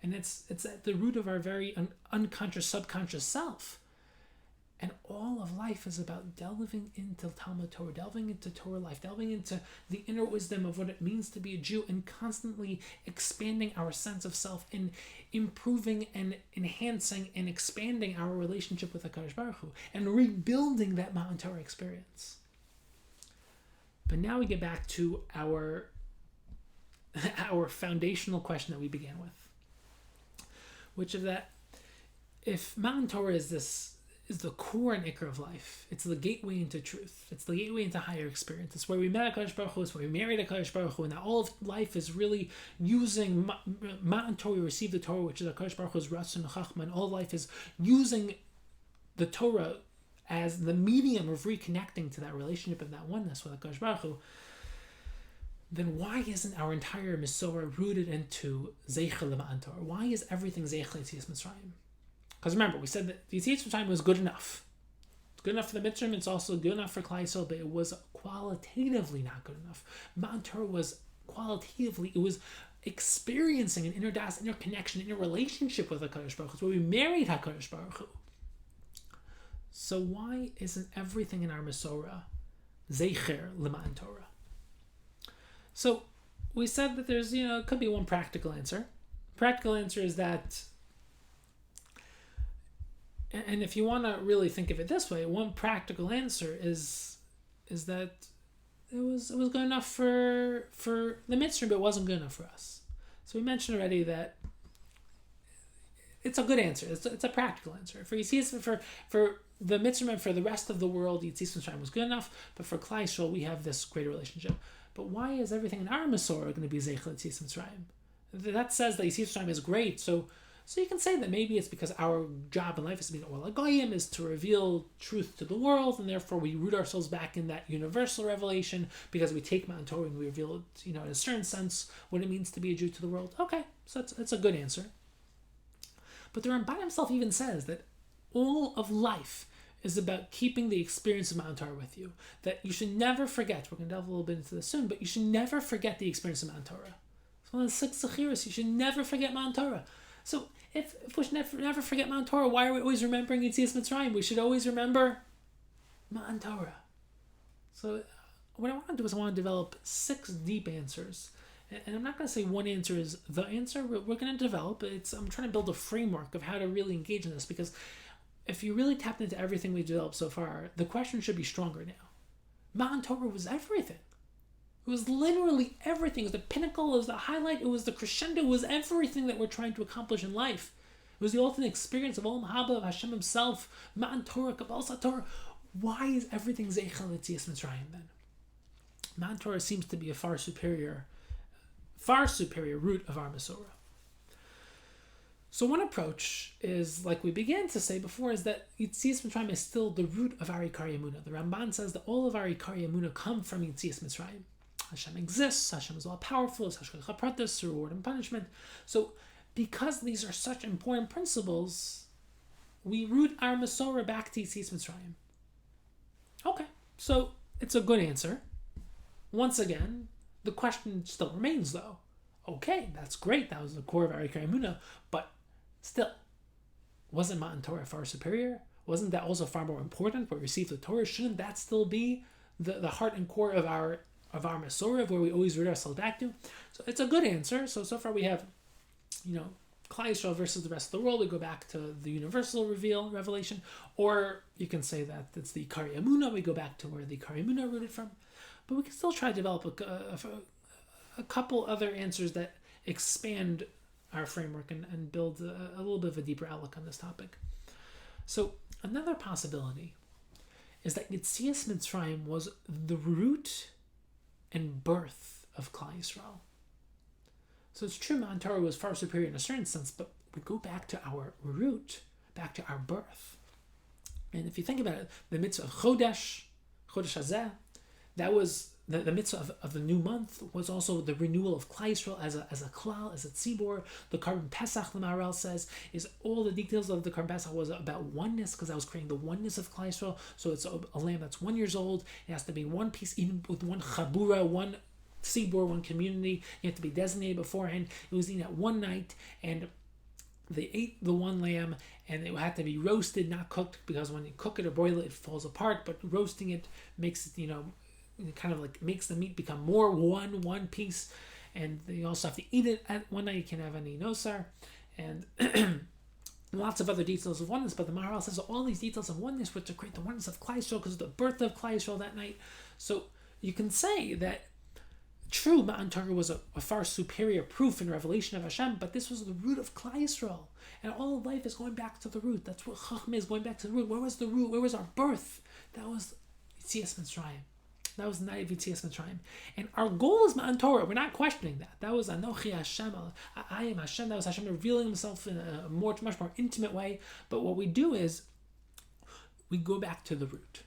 And it's at the root of our very unconscious, subconscious self. And all of life is about delving into Talmud Torah, delving into Torah life, delving into the inner wisdom of what it means to be a Jew, and constantly expanding our sense of self and improving and enhancing and expanding our relationship with HaKadosh Baruch Hu and rebuilding that Matan Torah experience. But now we get back to our foundational question that we began with, which is that if Matan Torah is the core and ikar of life, it's the gateway into truth, it's the gateway into higher experience, it's where we met HaKadosh Baruch Hu, it's where we married HaKadosh Baruch Hu, and that all of life is really using Matan Torah, we receive the Torah, which is HaKadosh Baruch Hu's Ratzon Chachma, and all of life is using the Torah as the medium of reconnecting to that relationship and that oneness with HaKadosh Baruch Hu. Then why isn't our entire Mesorah rooted into Zeicher L'Matan Torah? Why is everything Zeicher L'Yetzias Mitzrayim? Because remember, we said that the Yetzias Mitzrayim was good enough. It's good enough for the Mitzrayim, it's also good enough for Klal Yisrael, but it was qualitatively not good enough. Matan Torah was qualitatively, it was experiencing an inner das, inner connection, inner relationship with HaKadosh Baruch Hu. It's where we married HaKadosh Baruch Hu. So why isn't everything in our Mesorah Zeicher L'Matan Torah? So we said that there's, it could be one practical answer. Practical answer is that, and if you want to really think of it this way, one practical answer is that it was good enough for the Mitzrayim, but it wasn't good enough for us. So we mentioned already that it's a good answer. It's a practical answer. For the Mitzrayim and for the rest of the world, Yetzias Mitzrayim was good enough, but for Klal Yisrael, we have this greater relationship. But why is everything in our Mesorah going to be Zeicher L'Yetzias Mitzrayim? That says that Yetzias Mitzrayim is great, so you can say that maybe it's because our job in life is to be an Or L'Goyim, is to reveal truth to the world, and therefore we root ourselves back in that universal revelation because we take Matan Torah and we reveal it, in a certain sense, what it means to be a Jew to the world. Okay, so that's a good answer. But the Ramban himself even says that all of life is about keeping the experience of Matan Torah with you. That you should never forget, we're going to delve a little bit into this soon, but you should never forget the experience of Matan Torah. It's one of the 6 Zechiros, you should never forget Matan Torah. So if we should never forget Matan Torah, why are we always remembering Yetzias Mitzrayim? We should always remember Matan Torah. So what I want to do is I want to develop 6 deep answers. And I'm not going to say one answer is the answer. We're going to develop it. I'm trying to build a framework of how to really engage in this, because if you really tapped into everything we've developed so far, the question should be stronger now. Matan Torah was everything. It was literally everything. It was the pinnacle, it was the highlight, it was the crescendo, it was everything that we're trying to accomplish in life. It was the ultimate experience of Olam Haba, of Hashem himself, Matan Torah, Kabbalah Satorah. Why is everything Zeicher L'Yetzias Mitzrayim then? Matan Torah seems to be a far superior root of our Mesorah. So one approach is, like we began to say before, is that Yetzias Mitzrayim is still the root of our Ikar Emunah. The Ramban says that all of our Ikar Emunah come from Yetzias Mitzrayim. Hashem exists, Hashem is all powerful, it's Hashgacha Pratis, reward and punishment. So because these are such important principles, we root our Mesorah back to Yetzias Mitzrayim. Okay, so it's a good answer. Once again, the question still remains though. Okay, that's great, that was the core of our Ikar Emunah, but still, wasn't Matan Torah far superior? Wasn't that also far more important? Where we receive the Torah, shouldn't that still be the heart and core of our Mesorah, where we always root ourselves back to? So it's a good answer. So far we have, Klal Yisrael versus the rest of the world. We go back to the universal revelation, or you can say that it's the Ikar Emunah. We go back to where the Ikar Emunah rooted from, but we can still try to develop a couple other answers that expand our framework and build a little bit of a deeper outlook on this topic. So another possibility is that Yetzias Mitzrayim was the root and birth of Klal Yisrael. So it's true, Matan Torah was far superior in a certain sense, but we go back to our root, back to our birth. And if you think about it, the mitzvah of Chodesh Hazeh, that was the mitzvah of the new month, was also the renewal of Klal Yisrael as a klal, as a tzibor. The Karban Pesach, the Maharal says, is all the details of the Karban Pesach was about oneness, because I was creating the oneness of Klal Yisrael. So it's a lamb that's 1 year old. It has to be one piece, eaten with one chabura, one tzibor, one community. You have to be designated beforehand. It was eaten at one night, and they ate the one lamb, and it had to be roasted, not cooked, because when you cook it or boil it, it falls apart. But roasting it makes it, it kind of like makes the meat become more one piece. And you also have to eat it at one night. You can't have any nosar, and lots of other details of oneness. But the Maharal says all these details of oneness were to create the oneness of Klal Yisrael, because of the birth of Klal Yisrael that night. So you can say that true, Ma'an Torah was a far superior proof and revelation of Hashem, but this was the root of Klal Yisrael. And all of life is going back to the root. That's what Chachma is, going back to the root. Where was the root? Where was our birth? That was Yitzias Mitzrayim. That was the night of Yitzias Mitzrayim. And our goal is Ma'an Torah. We're not questioning that. That was Anochi Hashem. I am Hashem. That was Hashem revealing himself in a much more intimate way. But what we do is we go back to the root.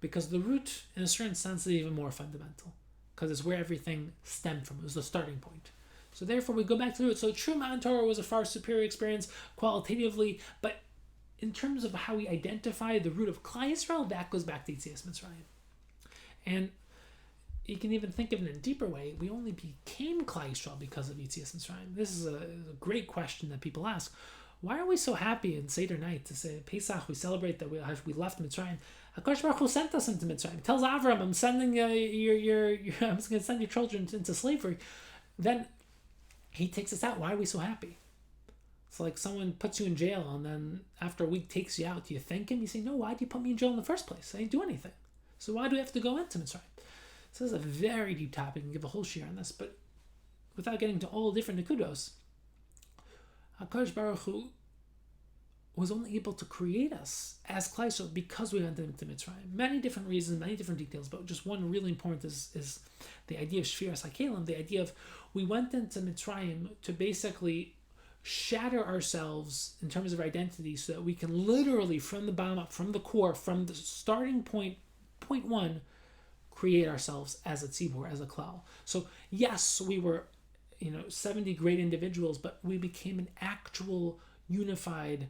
Because the root, in a certain sense, is even more fundamental. Because it's where everything stemmed from. It was the starting point. So therefore, we go back to the root. So true, Ma'an Torah was a far superior experience qualitatively, but in terms of how we identify the root of Klal Yisrael, that goes back to Yitzias Mitzrayim. And you can even think of it in a deeper way. We only became Klal Yisrael because of Yitzias Mitzrayim. This is a great question that people ask. Why are we so happy in Seder night to say Pesach? We celebrate that we left Mitzrayim. HaKadosh Baruch Hu sent us into Mitzrayim. He tells Avram, "I'm sending I'm going to send your children into slavery." Then he takes us out. Why are we so happy? It's like someone puts you in jail, and then after a week takes you out. Do you thank him? You say, "No. Why did you put me in jail in the first place? I didn't do anything. So why do we have to go into Mitzrayim?" So this is a very deep topic. I can give a whole share on this, but without getting to all different nekudos, HaKadosh Baruch Hu was only able to create us as Klal Yisrael because we went into Mitzrayim. Many different reasons, many different details, but just one really important is the idea of Shviras HaKelim, the idea of we went into Mitzrayim to basically shatter ourselves in terms of identity so that we can literally, from the bottom up, from the core, from the starting point one, create ourselves as a tzibur, as a klal. So yes, we were 70 great individuals, but we became an actual unified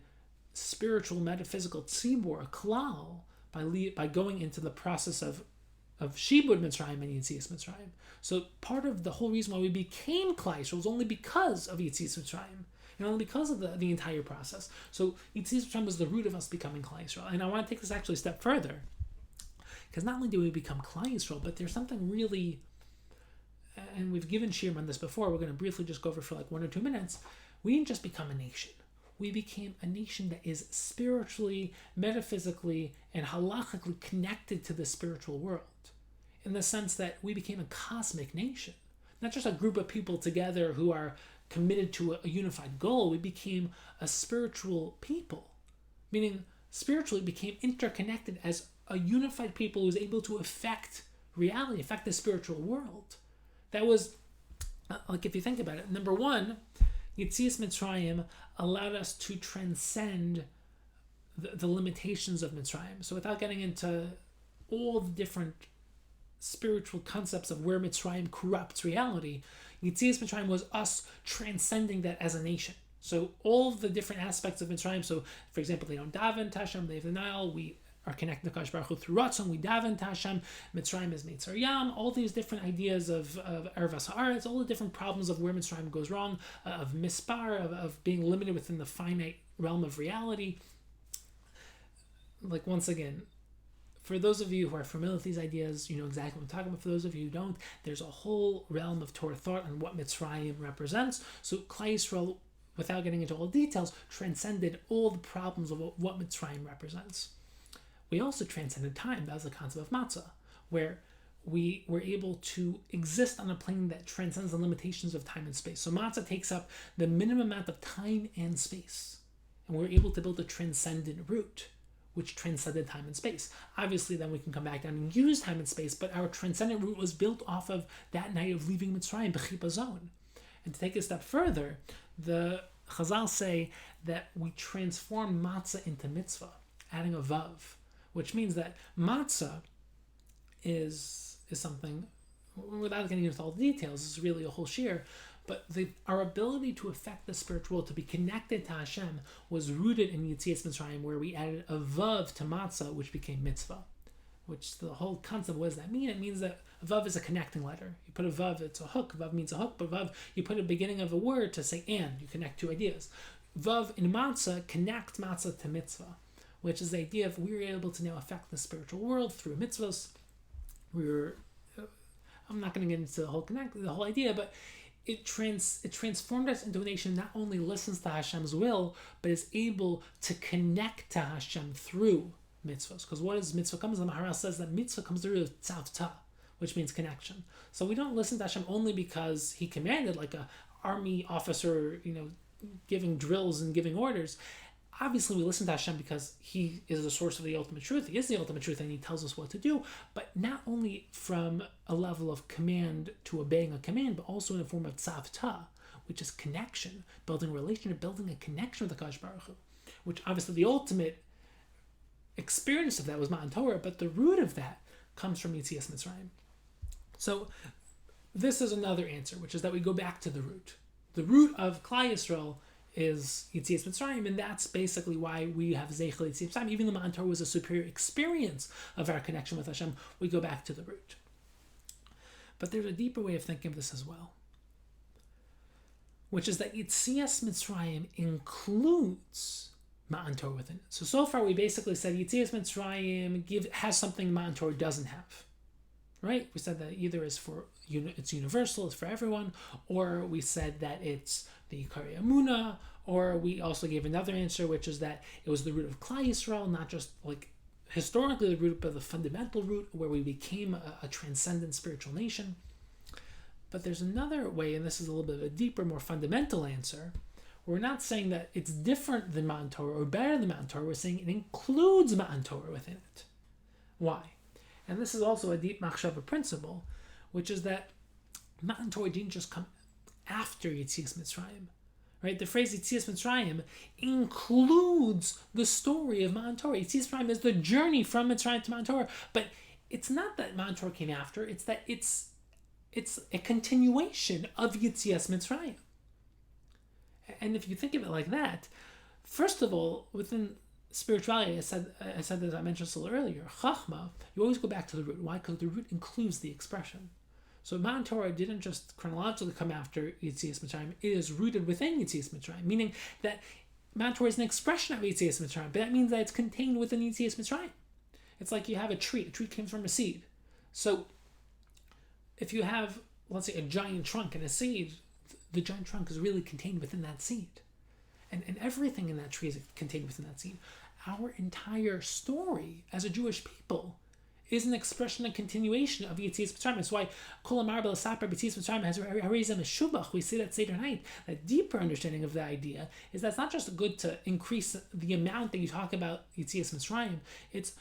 spiritual metaphysical tzibur, a klal, by going into the process of Shibud Mitzrayim and Yitzias Mitzrayim. So part of the whole reason why we became Klal Yisrael was only because of Yitzias Mitzrayim, and only because of the entire process. So Yitzias Mitzrayim was the root of us becoming Klal Yisrael. And I want to take this actually a step further, because not only do we become Klal Yisrael, but there's something really, and we've given shirim on this before, we're going to briefly just go over for like 1 or 2 minutes. We didn't just become a nation. We became a nation that is spiritually, metaphysically, and halachically connected to the spiritual world, in the sense that we became a cosmic nation. Not just a group of people together who are committed to a unified goal. We became a spiritual people, meaning spiritually became interconnected as a unified people who was able to affect reality, affect the spiritual world. That was, like, if you think about it, number one, Yitzias Mitzrayim allowed us to transcend the limitations of Mitzrayim. So without getting into all the different spiritual concepts of where Mitzrayim corrupts reality, Yitzias Mitzrayim was us transcending that as a nation. So all of the different aspects of Mitzrayim, so for example, they don't daven to Hashem, they have the Nile, we are connected to Kadosh Baruch Hu through Ratzon, we daven to Hashem, Mitzrayim is Mesorah Yam, all these different ideas of Ervas Haaretz, all the different problems of where Mitzrayim goes wrong, of mispar, of being limited within the finite realm of reality. Like, once again, for those of you who are familiar with these ideas, you know exactly what I'm talking about. For those of you who don't, there's a whole realm of Torah thought on what Mitzrayim represents. So Klal Yisrael, without getting into all the details, transcended all the problems of what Mitzrayim represents. We also transcended time. That was the concept of matzah, where we were able to exist on a plane that transcends the limitations of time and space. So matzah takes up the minimum amount of time and space, and we're able to build a transcendent root, which transcended time and space. Obviously, then we can come back down and use time and space, but our transcendent root was built off of that night of leaving Mitzrayim, B'chipazon. And to take it a step further, the Chazal say that we transform matzah into mitzvah, adding a vav, which means that matzah is something, without getting into all the details, is really a whole shir, but our ability to affect the spiritual world, to be connected to Hashem, was rooted in Yitzias Mitzrayim, where we added a vav to matzah, which became mitzvah. Which the whole concept, what does that mean? It means that a vav is a connecting letter. You put a vav, it's a hook. Vav means a hook, but vav, you put a beginning of a word to say and. You connect two ideas. Vav in matzah, connect matzah to mitzvah, which is the idea of we're able to now affect the spiritual world through mitzvahs. I'm not going to get into the whole idea, but it transformed us into a nation that not only listens to Hashem's will, but is able to connect to Hashem through mitzvahs. Because what is mitzvah comes? The Maharal says that mitzvah comes through tzavta, which means connection. So we don't listen to Hashem only because He commanded, like a army officer, giving drills and giving orders. Obviously, we listen to Hashem because He is the source of the ultimate truth. He is the ultimate truth, and He tells us what to do. But not only from a level of command to obeying a command, but also in the form of tzavta, which is connection, building a relationship, building a connection with the Kadosh Baruch Hu, which obviously the ultimate experience of that was Matan Torah, but the root of that comes from Yetzias Mitzrayim. So this is another answer, which is that we go back to the root. The root of Klal Yisrael is Yetzias Mitzrayim, and that's basically why we have Zeichel Yetzias Mitzrayim. Even though Matan Torah was a superior experience of our connection with Hashem, we go back to the root. But there's a deeper way of thinking of this as well, which is that Yetzias Mitzrayim includes Matan Torah within it. So far we basically said Yetzias Mitzrayim has something Matan Torah doesn't have. Right? We said that either it's universal, it's for everyone, or we said that it's the Ikari Amuna, or we also gave another answer, which is that it was the root of Klal Yisrael, not just like historically the root, but the fundamental root where we became a transcendent spiritual nation. But there's another way, and this is a little bit of a deeper, more fundamental answer. We're not saying that it's different than Matan Torah or better than Matan Torah. We're saying it includes Matan Torah within it. Why? And this is also a deep machshava principle, which is that Matan Torah didn't just come after Yetzias Mitzrayim. Right? The phrase Yetzias Mitzrayim includes the story of Matan Torah. Yetzias Mitzrayim is the journey from Mitzrayim to Matan Torah. But it's not that Matan Torah came after, it's that it's a continuation of Yetzias Mitzrayim. And if you think of it like that, first of all, within spirituality, I said as I mentioned a little earlier, Chachma, you always go back to the root. Why? Because the root includes the expression. So Matan Torah didn't just chronologically come after Yetzias Mitzrayim, it is rooted within Yetzias Mitzrayim, meaning that Matan Torah is an expression of Yetzias Mitzrayim, but that means that it's contained within Yetzias Mitzrayim. It's like you have a tree came from a seed. So if you have, let's say, a giant trunk and a seed, the giant trunk is really contained within that seed. And everything in that tree is contained within that seed. Our entire story as a Jewish people is an expression and continuation of Yetzias Mitzrayim. That's why Kol Amar B'Lasapar B'Yetzias Mitzrayim has Harizah Meshubach. We say that Seder night. That deeper understanding of the idea is that it's not just good to increase the amount that you talk about Yetzias Mitzrayim. It's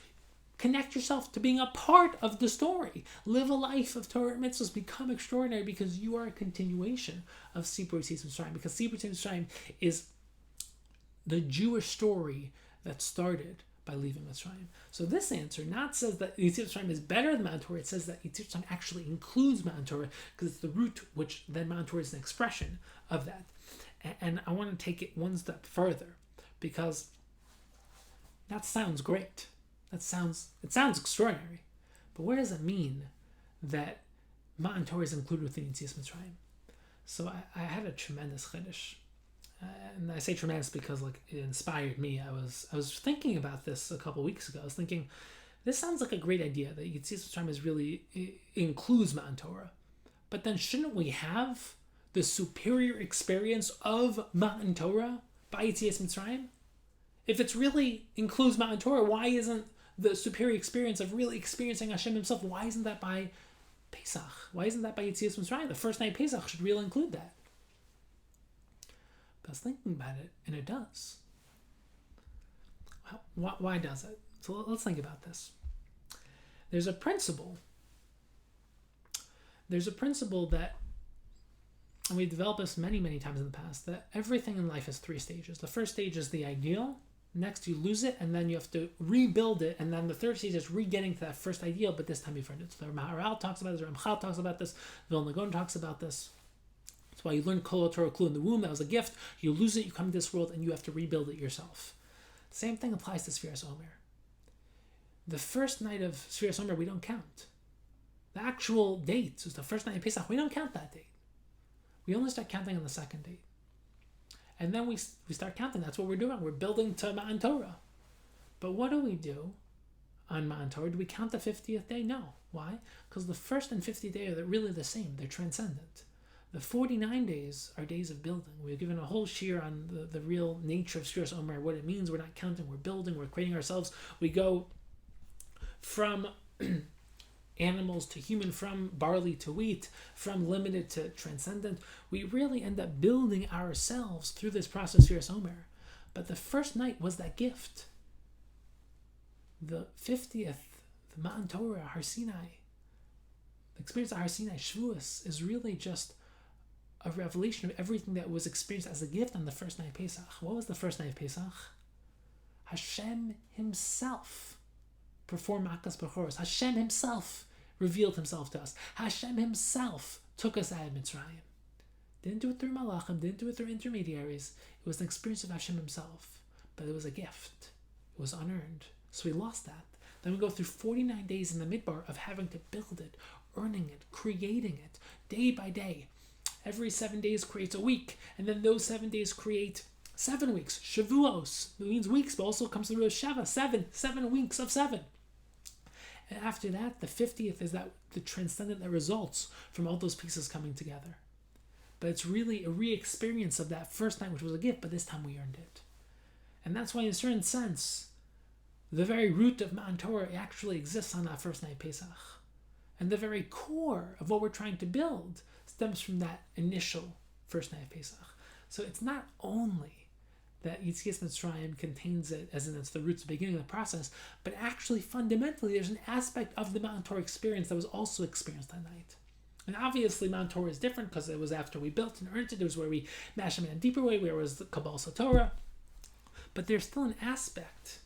connect yourself to being a part of the story. Live a life of Torah and mitzvahs. Become extraordinary because you are a continuation of Sipur Yetzias Mitzrayim. Because Sipur Yetzias Mitzrayim is the Jewish story that started by leaving Mitzrayim. So this answer not says that Yetzias Mitzrayim is better than Matan Torah. It says that Yetzias Mitzrayim actually includes Matan Torah because it's the root, which then Matan Torah is an expression of that. And I want to take it one step further because that sounds great. It sounds extraordinary. But what does it mean that Matan Torah is included within Yetzias Mitzrayim? So I had a tremendous chiddush. And I say tremendous because it inspired me. I was thinking about this a couple weeks ago. I was thinking, this sounds like a great idea that Yetzias Mitzrayim is really includes Matan Torah. But then shouldn't we have the superior experience of Matan Torah by Yetzias Mitzrayim? If it's really includes Matan Torah, why isn't the superior experience of really experiencing Hashem Himself? Why isn't that by Pesach? Why isn't that by Yetzias Mitzrayim? The first night Pesach should really include that. But I was thinking about it, and it does. Why does it? So let's think about this. There's a principle that, and we developed this many, many times in the past, that everything in life has three stages. The first stage is the ideal. Next, you lose it, and then you have to rebuild it. And then the third stage is re-getting to that first ideal, but this time you've earned it. So the Maharal talks about this, the Ramchal talks about this, Vilna Gaon talks about this. That's why you learn Kol Torah Klu in the womb. That was a gift. You lose it, you come to this world, and you have to rebuild it yourself. The same thing applies to Sfiras Omer. The first night of Sfiras Omer, we don't count. The actual date, so it's the first night of Pesach, we don't count that date. We only start counting on the second date. And then we start counting. That's what we're doing. We're building to Matan Torah. But what do we do on Matan Torah? Do we count the 50th day? No. Why? Because the first and 50th day are really the same. They're transcendent. The 49 days are days of building. We've given a whole shiur on the real nature of Sfiras Omer, what it means. We're not counting, we're building, we're creating ourselves. We go from animals to human, from barley to wheat, from limited to transcendent. We really end up building ourselves through this process of Sfiras Omer. But the first night was that gift. The 50th, the Matan Torah, Har Sinai, the experience of Har Sinai, Shavuos, is really just a revelation of everything that was experienced as a gift on the first night of Pesach. What was the first night of Pesach? Hashem himself performed Makas Bechoros. Hashem himself revealed himself to us. Hashem himself took us out of Mitzrayim. Didn't do it through Malachim, didn't do it through intermediaries. It was an experience of Hashem himself. But it was a gift. It was unearned. So we lost that. Then we go through 49 days in the Midbar of having to build it, earning it, creating it, day by day. Every 7 days creates a week, and then those 7 days create 7 weeks. Shavuos, it means weeks, but also comes through Sheva, 7 weeks of 7. And after that, the 50th is that the transcendent that results from all those pieces coming together. But it's really a re-experience of that first night, which was a gift, but this time we earned it. And that's why, in a certain sense, the very root of Matan Torah actually exists on that first night Pesach. And the very core of what we're trying to build stems from that initial first night of Pesach. So it's not only that Yetzias Mitzrayim contains it, as in it's the roots, the beginning of the process, but actually fundamentally there's an aspect of the Matan Torah experience that was also experienced that night. And obviously Matan Torah is different because it was after we built and earned it. It was where we mashed it in a deeper way, where it was the Kabbalah Torah. But there's still an aspect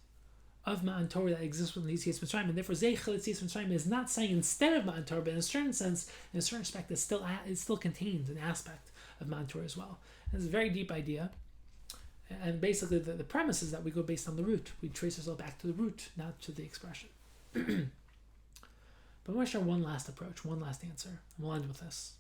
of Matan Torah that exists within Yetzias Mitzrayim, and therefore Zeichel Yetzias Mitzrayim is not saying instead of Matan Torah, but in a certain sense, in a certain respect, it still contains an aspect of Matan Torah as well. And it's a very deep idea, and basically the premise is that we go based on the root. We trace ourselves back to the root, not to the expression. But I want to share one last approach, one last answer, and we'll end with this.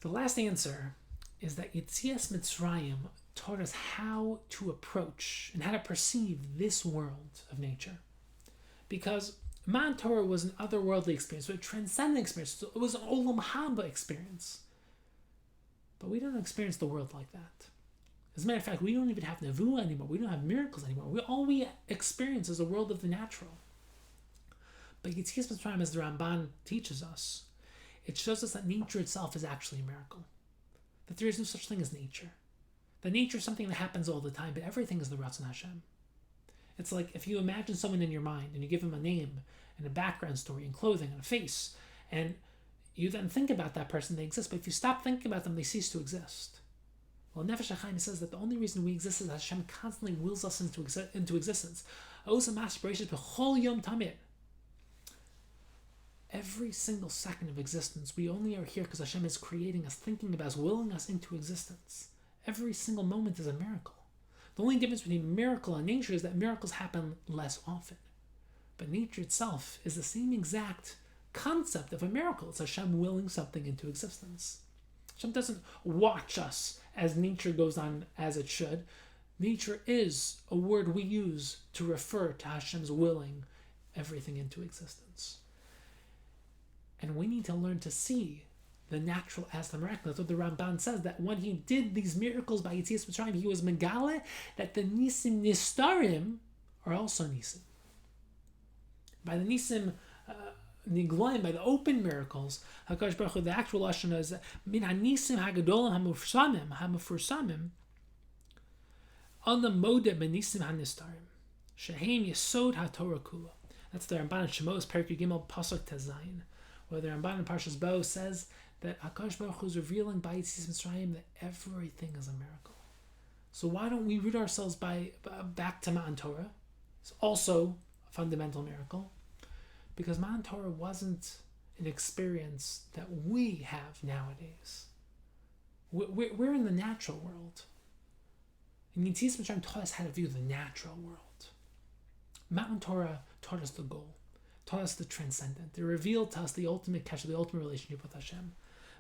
The last answer is that Yetzias Mitzrayim taught us how to approach and how to perceive this world of nature. Because Matan Torah was an otherworldly experience, a transcendent experience. It was an Olam Haba experience. But we don't experience the world like that. As a matter of fact, we don't even have Nevuah anymore. We don't have miracles anymore. All we experience is a world of the natural. But Yetzias Mitzrayim, as the Ramban teaches us, it shows us that nature itself is actually a miracle. That there is no such thing as nature. That nature is something that happens all the time, but everything is the Ratzon Hashem. It's like if you imagine someone in your mind and you give them a name and a background story and clothing and a face, and you then think about that person, they exist, but if you stop thinking about them, they cease to exist. Well, Nefesh HaChaim says that the only reason we exist is that Hashem constantly wills us into existence. Every single second of existence, we only are here because Hashem is creating us, thinking about us, willing us into existence. Every single moment is a miracle. The only difference between miracle and nature is that miracles happen less often. But nature itself is the same exact concept of a miracle. It's Hashem willing something into existence. Hashem doesn't watch us as nature goes on as it should. Nature is a word we use to refer to Hashem's willing everything into existence. And we need to learn to see the natural as the miraculous. That's what the Ramban says, that when he did these miracles by Yetzias Mitzrayim, he was megale that the nisim nistarim are also nisim. By the nisim nigloim, by the open miracles, HaKadosh Baruch Hu, the actual lashon is min hanisim hagadolim hamufursamim on the moda benisim hanistarim shehem yesod haTorah kula. That's the Ramban in Shemos Perek Gimel Pasuk Tezayin, where the Ramban in Parshas Bo says that HaKadosh Baruch Hu is revealing by Yetzias Mitzrayim that everything is a miracle. So why don't we root ourselves back to Matan Torah? It's also a fundamental miracle, because Matan Torah wasn't an experience that we have nowadays. We're in the natural world. And Yetzias Mitzrayim taught us how to view the natural world. Matan Torah taught us the goal, taught us the transcendent. It revealed to us the ultimate kesher, the ultimate relationship with Hashem.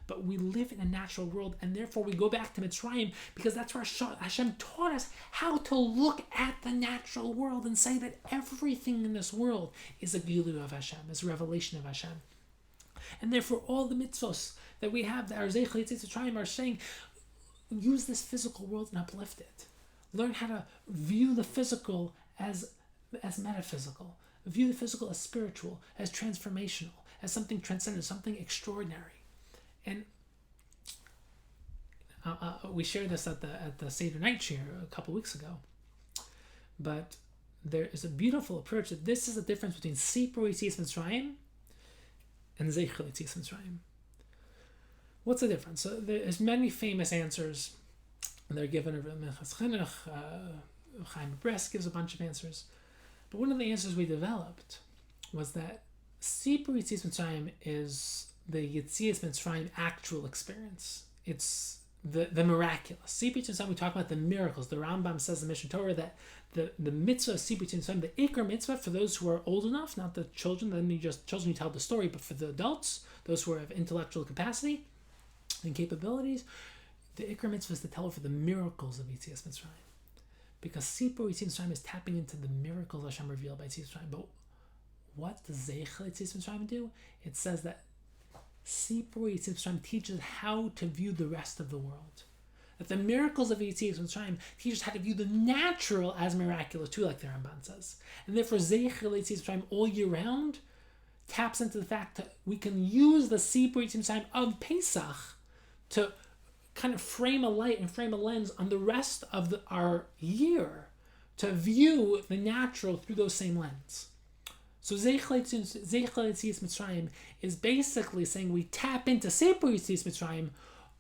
but we live in a natural world, and therefore we go back to Mitzrayim because that's where Hashem taught us how to look at the natural world and say that everything in this world is a gilu of Hashem, is a revelation of Hashem. And therefore all the mitzvos that we have that are Zeichel Yitzis Mitzrayim are saying, use this physical world and uplift it. Learn how to view the physical as metaphysical. View the physical as spiritual, as transformational, as something transcendent, something extraordinary. And we shared this at the Seder night shir a couple weeks ago. But there is a beautiful approach that this is the difference between Sipur Yitzis Mitzrayim and Zeichel Yitzis Mitzrayim. What's the difference? So there's many famous answers. They're given over Minchas Chinuch. Chaim Bress gives a bunch of answers. But one of the answers we developed was that Sipur Yitzis Mitzrayim is the Yitzias Mitzrayim actual experience. It's the miraculous. Sipur Yitzis Mitzrayim, we talk about the miracles. The Rambam says in the Mishnah Torah that the mitzvah of Sipur Yitzis Mitzrayim, the Iker mitzvah for those who are old enough, not the children, then children you tell the story, but for the adults, those who have intellectual capacity and capabilities, the Iker mitzvah is to tell for the miracles of Yitzias Mitzrayim. Because Sipur Yitzis Mitzrayim is tapping into the miracles Hashem revealed by Yitzias Mitzrayim. But what does Zeichel Yitzis Mitzrayim do? It says that Sipur Yitzis Mitzrayim teaches how to view the rest of the world. That the miracles of Yitzias Mitzrayim teach us how to view the natural as miraculous too, like the Ramban says. And therefore Zeichel Yitzis Mitzrayim all year round taps into the fact that we can use the Sipur Yitzis Mitzrayim of Pesach to kind of frame a light and frame a lens on the rest of our year to view the natural through those same lens. So Zeichel Yitzis Mitzrayim is basically saying we tap into Sipur Yitzis Mitzrayim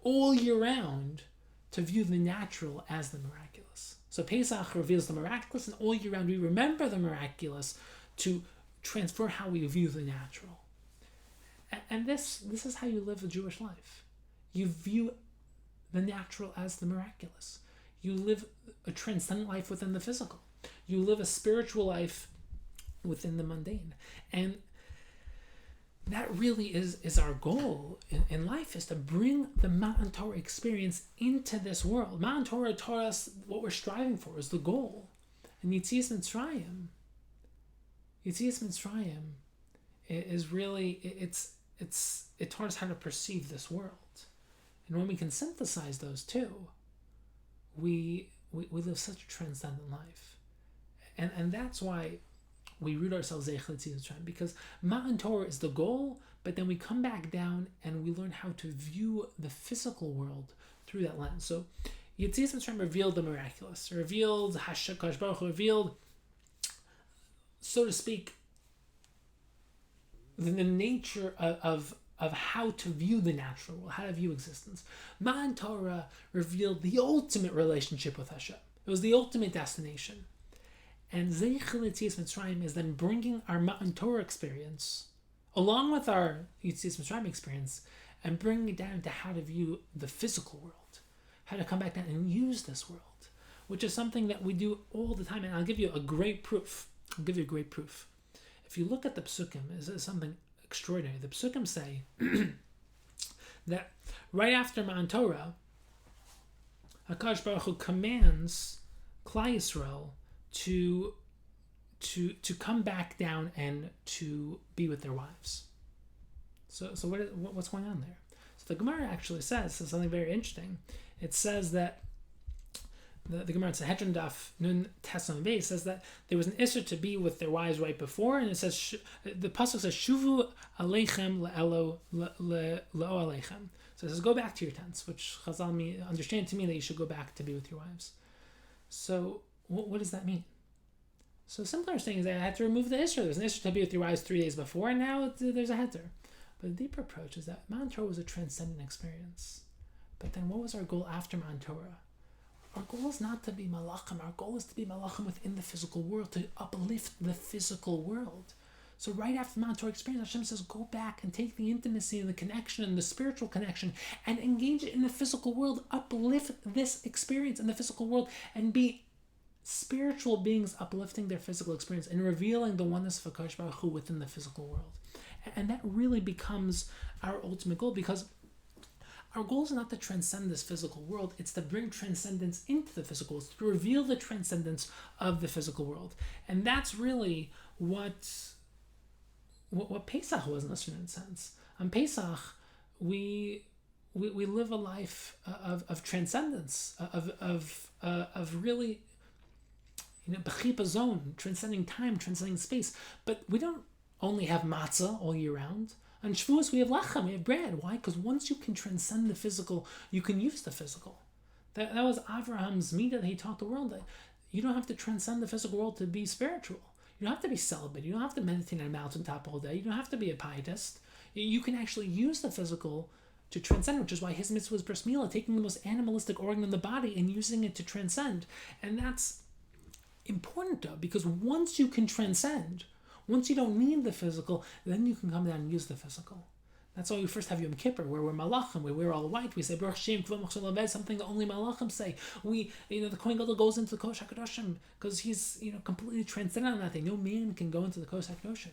all year round to view the natural as the miraculous. So Pesach reveals the miraculous, and all year round we remember the miraculous to transfer how we view the natural. And this is how you live a Jewish life. You view the natural as the miraculous. You live a transcendent life within the physical. You live a spiritual life within the mundane. And that really is our goal in life, is to bring the Matan Torah experience into this world. Matan Torah taught us what we're striving for is the goal. And Yitzias Mitzrayim is really, it taught us how to perceive this world. And when we can synthesize those two, we live such a transcendent life. And that's why we root ourselves Zeichel Yitzis Mitzrayim, because Matan Torah is the goal, but then we come back down and we learn how to view the physical world through that lens. So Yitzias Mitzrayim revealed the miraculous, revealed Hakadosh Baruch Hu, revealed, so to speak, the nature of how to view the natural world, how to view existence. Matan Torah revealed the ultimate relationship with Hashem. It was the ultimate destination. And Zeichel Yitzis Mitzrayim is then bringing our Matan Torah experience, along with our Yitzias Mitzrayim experience, and bringing it down to how to view the physical world, how to come back down and use this world, which is something that we do all the time. And I'll give you a great proof. If you look at the Psukim, it's something extraordinary. The Psukim say that right after Matan Torah, Hakadosh Baruch Hu commands Klal Yisrael to come back down and to be with their wives. So what's going on there? So the Gemara actually says something very interesting. It says that the Gemara, it's a Hedron Daf Nun Tesam Beis, says that there was an Isser to be with their wives right before, and it says the pasuk says Shuvu Aleichem le'elo aleichem. So it says go back to your tents, which Chazal understand to mean that you should go back to be with your wives. So what does that mean? So the simple understanding is that I had to remove the Isser. There's an Isser to be with your wives 3 days before, and now there's a Heter. But the deeper approach is that Matan Torah was a transcendent experience. But then what was our goal after Matan Torah? Our goal is not to be malachim. Our goal is to be malachim within the physical world, to uplift the physical world. So right after the Matan Torah experience, Hashem says, go back and take the intimacy and the connection and the spiritual connection and engage it in the physical world, uplift this experience in the physical world, and be spiritual beings uplifting their physical experience and revealing the oneness of Hakadosh Baruch Hu within the physical world. And that really becomes our ultimate goal, because our goal is not to transcend this physical world, it's to bring transcendence into the physical world, to reveal the transcendence of the physical world. And that's really what Pesach was in a certain sense. On Pesach, we live a life of transcendence, of really, b'chipa zone, transcending time, transcending space. But we don't only have matzah all year round. On Shavuos we have lechem, we have bread. Why? Because once you can transcend the physical, you can use the physical. That was Abraham's midah that he taught the world, that you don't have to transcend the physical world to be spiritual. You don't have to be celibate. You don't have to meditate on a mountaintop all day. You don't have to be a pietist. You can actually use the physical to transcend, which is why his mitzvah was bris milah, taking the most animalistic organ in the body and using it to transcend. And that's important though, because once you can transcend, once you don't need the physical, then you can come down and use the physical. That's why we first have Yom Kippur, where we're malachim, we wear all white. We say Baruch Shem Kvod Machshel Aved, something that only malachim say. We, the Kohen Gadol goes into the Kodesh HaKadoshim because he's, completely transcendent on that thing. No man can go into the Kodesh HaKadoshim.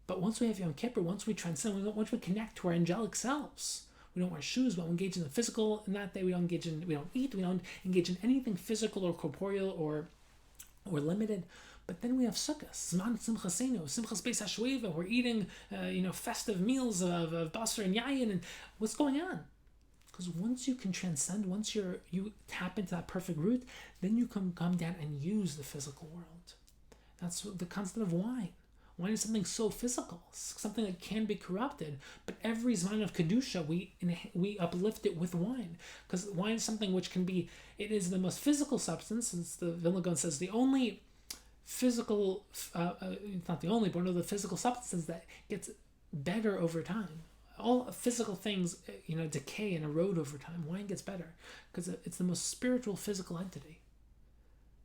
But once we have Yom Kippur, once we transcend, once we connect to our angelic selves, we don't wear shoes, we don't engage in the physical in that day. We don't eat, we don't engage in anything physical or corporeal or limited. But then we have Sukkot, Zman Simchasenu, Simchas Beis HaShoeva. We're eating, festive meals of basar and yayin, and what's going on? Because once you can transcend, once you tap into that perfect root, then you can come down and use the physical world. That's the concept of wine. Wine is something so physical, something that can be corrupted. But every Zman of Kedusha, we uplift it with wine. Because wine is something which it is the most physical substance. As the Vilna Gaon says, the only physical, not the only, but one of the physical substances that gets better over time. All physical things, decay and erode over time. Wine gets better because it's the most spiritual physical entity.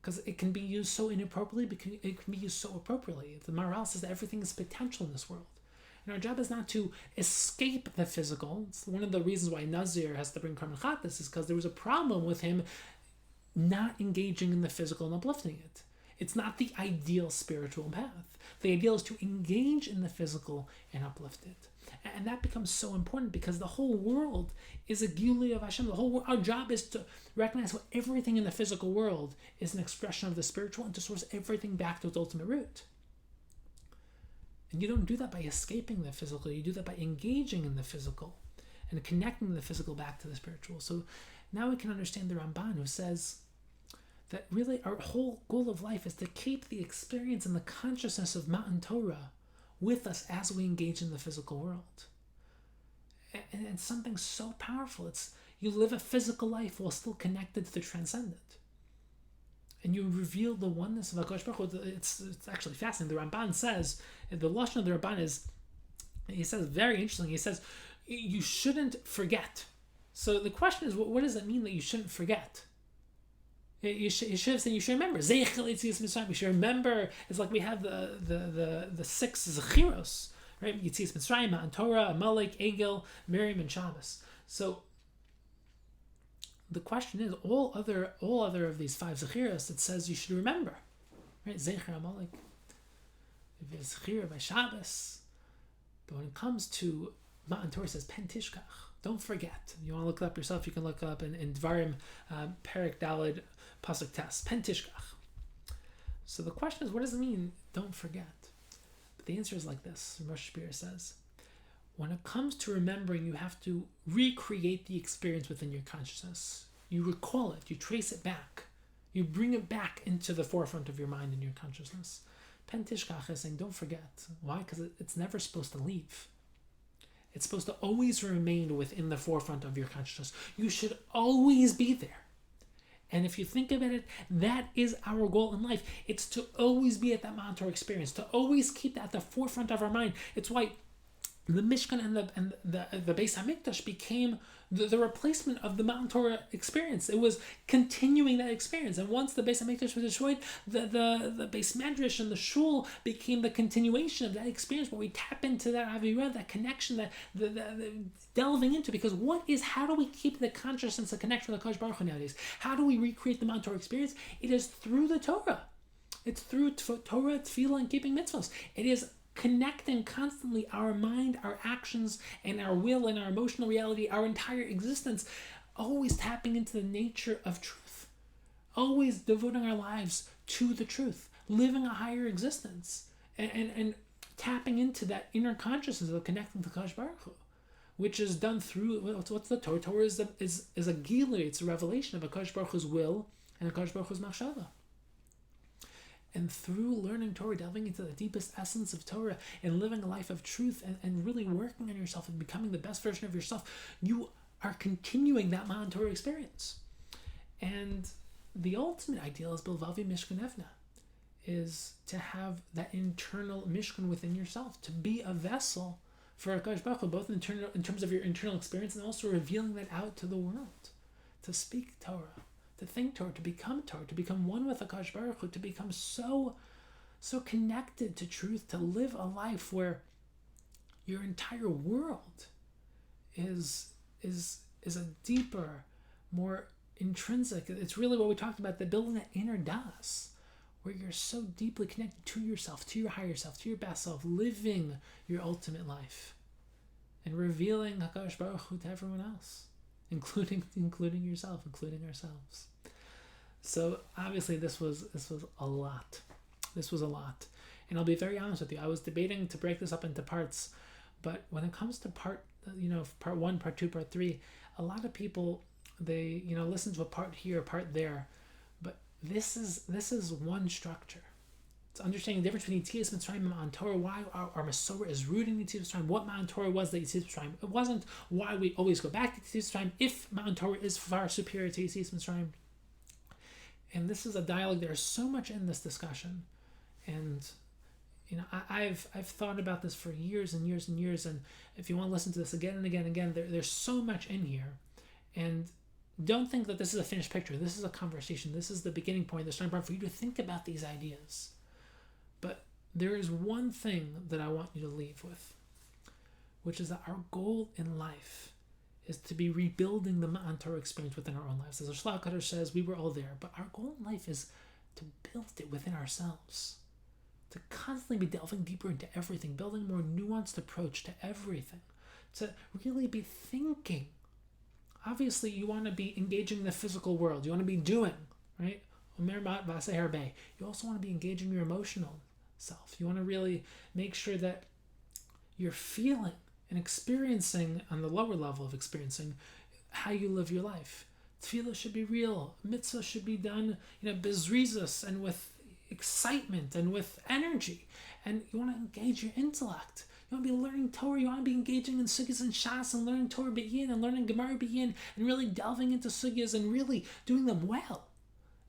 Because it can be used so inappropriately, but it can be used so appropriately. The Maharal says that everything is potential in this world. And our job is not to escape the physical. It's one of the reasons why Nazir has to bring Karban Chatas, is because there was a problem with him not engaging in the physical and uplifting it. It's not the ideal spiritual path. The ideal is to engage in the physical and uplift it. And that becomes so important because the whole world is a Gilui of Hashem. Our job is to recognize what everything in the physical world is an expression of the spiritual and to source everything back to its ultimate root. And you don't do that by escaping the physical. You do that by engaging in the physical and connecting the physical back to the spiritual. So now we can understand the Ramban, who says that really our whole goal of life is to keep the experience and the consciousness of Matan Torah with us as we engage in the physical world. And it's something so powerful. It's you live a physical life while still connected to the transcendent. And you reveal the oneness of HaKadosh Baruch Hu. It's actually fascinating. The Ramban says, the Lashon of the Ramban is, he says, very interesting. He says, you shouldn't forget. So the question is, what does it mean that you shouldn't forget? You should have said you should remember. You should remember. It's like we have the 6 Zechiros, right? Yitzias Mitzrayim, Matan Torah, Amalek, Egel, Miriam, and Shabbos. So the question is, all other of these 5 Zechiros, it says you should remember, right? Zecher, Amalek, Zechir by Shabbos. But when it comes to Matan Torah, it says Pen Tishkach. Don't forget. You want to look it up yourself, you can look it up in Dvarim, Perek Daled, Pasuk Tes, Pen Tishkach. So the question is, what does it mean, don't forget? But the answer is like this. Rosh Shapiro says, when it comes to remembering, you have to recreate the experience within your consciousness. You recall it, you trace it back. You bring it back into the forefront of your mind and your consciousness. Pen Tishkach is saying, don't forget. Why? Because it's never supposed to leave. It's supposed to always remain within the forefront of your consciousness. You should always be there. And if you think about it, that is our goal in life. It's to always be at that Matan Torah experience, to always keep that at the forefront of our mind. It's why the Mishkan and the Beis HaMikdash became the replacement of the Matan Torah experience. It was continuing that experience. And once the Beis HaMikdash was destroyed, the Beis Medrash and the Shul became the continuation of that experience where we tap into that Avirah, that connection, that delving into. Because how do we keep the consciousness, the connection with the Kodesh Baruch Hu nowadays? How do we recreate the Matan Torah experience? It is through the Torah. It's through Torah, Tefillah, and keeping mitzvahs. It is connecting constantly our mind, our actions, and our will and our emotional reality, our entire existence, always tapping into the nature of truth, always devoting our lives to the truth, living a higher existence, and tapping into that inner consciousness of connecting to Kadosh Baruch Hu, which is done through what's the Torah? Torah is a gilui, it's a revelation of a Kadosh Baruch Hu's will and a Kadosh Baruch Hu's machshava. And through learning Torah, delving into the deepest essence of Torah and living a life of truth and really working on yourself and becoming the best version of yourself, you are continuing that Matan Torah experience. And the ultimate ideal is Bilvavi Mishkan Evna, is to have that internal Mishkan within yourself, to be a vessel for HaKadosh Baruch Hu, both in terms of your internal experience and also revealing that out to the world, to speak Torah, to think Torah, to become one with HaKadosh Baruch Hu, to become so connected to truth, to live a life where your entire world is a deeper, more intrinsic. It's really what we talked about, the building that inner das, where you're so deeply connected to yourself, to your higher self, to your best self, living your ultimate life, and revealing HaKadosh Baruch Hu to everyone else, including yourself, including ourselves. So obviously this was a lot. This was a lot. And I'll be very honest with you, I was debating to break this up into parts, but when it comes to part 1, part 2, part 3, a lot of people, they listen to a part here, a part there, but this is one structure. It's understanding the difference between Yetzias Mitzrayim and Matan Torah, why our Mesorah is rooted in Yetzias Mitzrayim, what Matan Torah was that Yetzias Mitzrayim. It wasn't why we always go back to Yetzias Mitzrayim, if Matan Torah is far superior to Yetzias Mitzrayim. And this is a dialogue. There's so much in this discussion, and I've thought about this for years and years and years. And if you want to listen to this again and again and again, there's so much in here. And don't think that this is a finished picture. This is a conversation. This is the beginning point, the starting point for you to think about these ideas. But there is one thing that I want you to leave with, which is that our goal in life is to be rebuilding the Matan Torah experience within our own lives. As Shlomo Kadosh says, we were all there, but our goal in life is to build it within ourselves, to constantly be delving deeper into everything, building a more nuanced approach to everything, to really be thinking. Obviously, you want to be engaging in the physical world. You want to be doing, right? You also want to be engaging your emotional self. You want to really make sure that you're feeling and experiencing on the lower level of experiencing how you live your life. Tefillah should be real. Mitzvah should be done, bezrizos and with excitement and with energy. And you want to engage your intellect. You want to be learning Torah. You want to be engaging in sugyas and shas and learning Torah b'yin and learning Gemara b'yin and really delving into sugyas and really doing them well.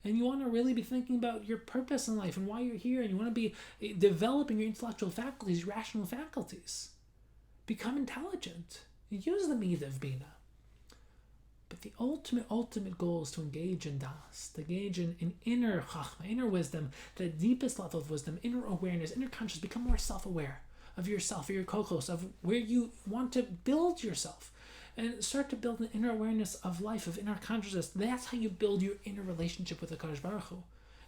And you want to really be thinking about your purpose in life and why you're here. And you want to be developing your intellectual faculties, your rational faculties. Become intelligent. Use the midah of bina. But the ultimate goal is to engage in das, to engage in inner chachma, inner wisdom, the deepest level of wisdom, inner awareness, inner consciousness. Become more self-aware of yourself, of your kochos, of where you want to build yourself. And start to build an inner awareness of life, of inner consciousness. That's how you build your inner relationship with the Kadosh Baruch Hu.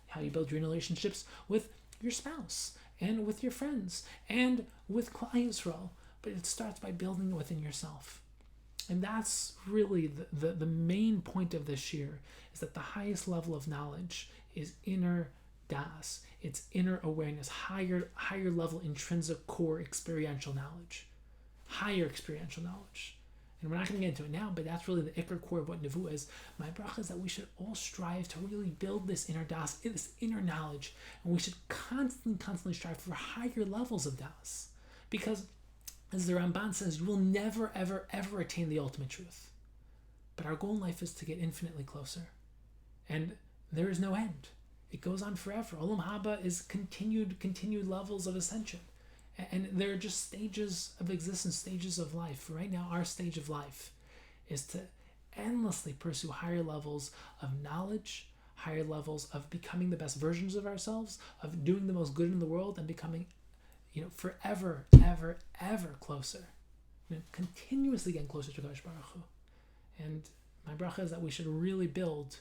How you build your inner relationships with your spouse, and with your friends, and with Klal Yisrael. But it starts by building it within yourself. And that's really the main point of this year, is that the highest level of knowledge is inner das. It's inner awareness, higher level intrinsic core experiential knowledge. Higher experiential knowledge. And we're not going to get into it now, but that's really the ikar core of what Nevuah is. My bracha is that we should all strive to really build this inner das, this inner knowledge. And we should constantly strive for higher levels of das. Because as the Ramban says, you will never, ever, ever attain the ultimate truth. But our goal in life is to get infinitely closer. And there is no end. It goes on forever. Olam Haba is continued levels of ascension. And there are just stages of existence, stages of life. Right now, our stage of life is to endlessly pursue higher levels of knowledge, higher levels of becoming the best versions of ourselves, of doing the most good in the world, and becoming forever, ever closer. Continuously getting closer to Kadosh Baruch Hu. And my bracha is that we should really build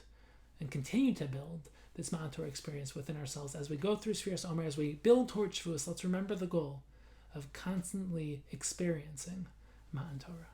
and continue to build this Matan Torah experience within ourselves as we go through Sfiras Omer, as we build towards Shavuos. Let's remember the goal. of constantly experiencing Matan Torah.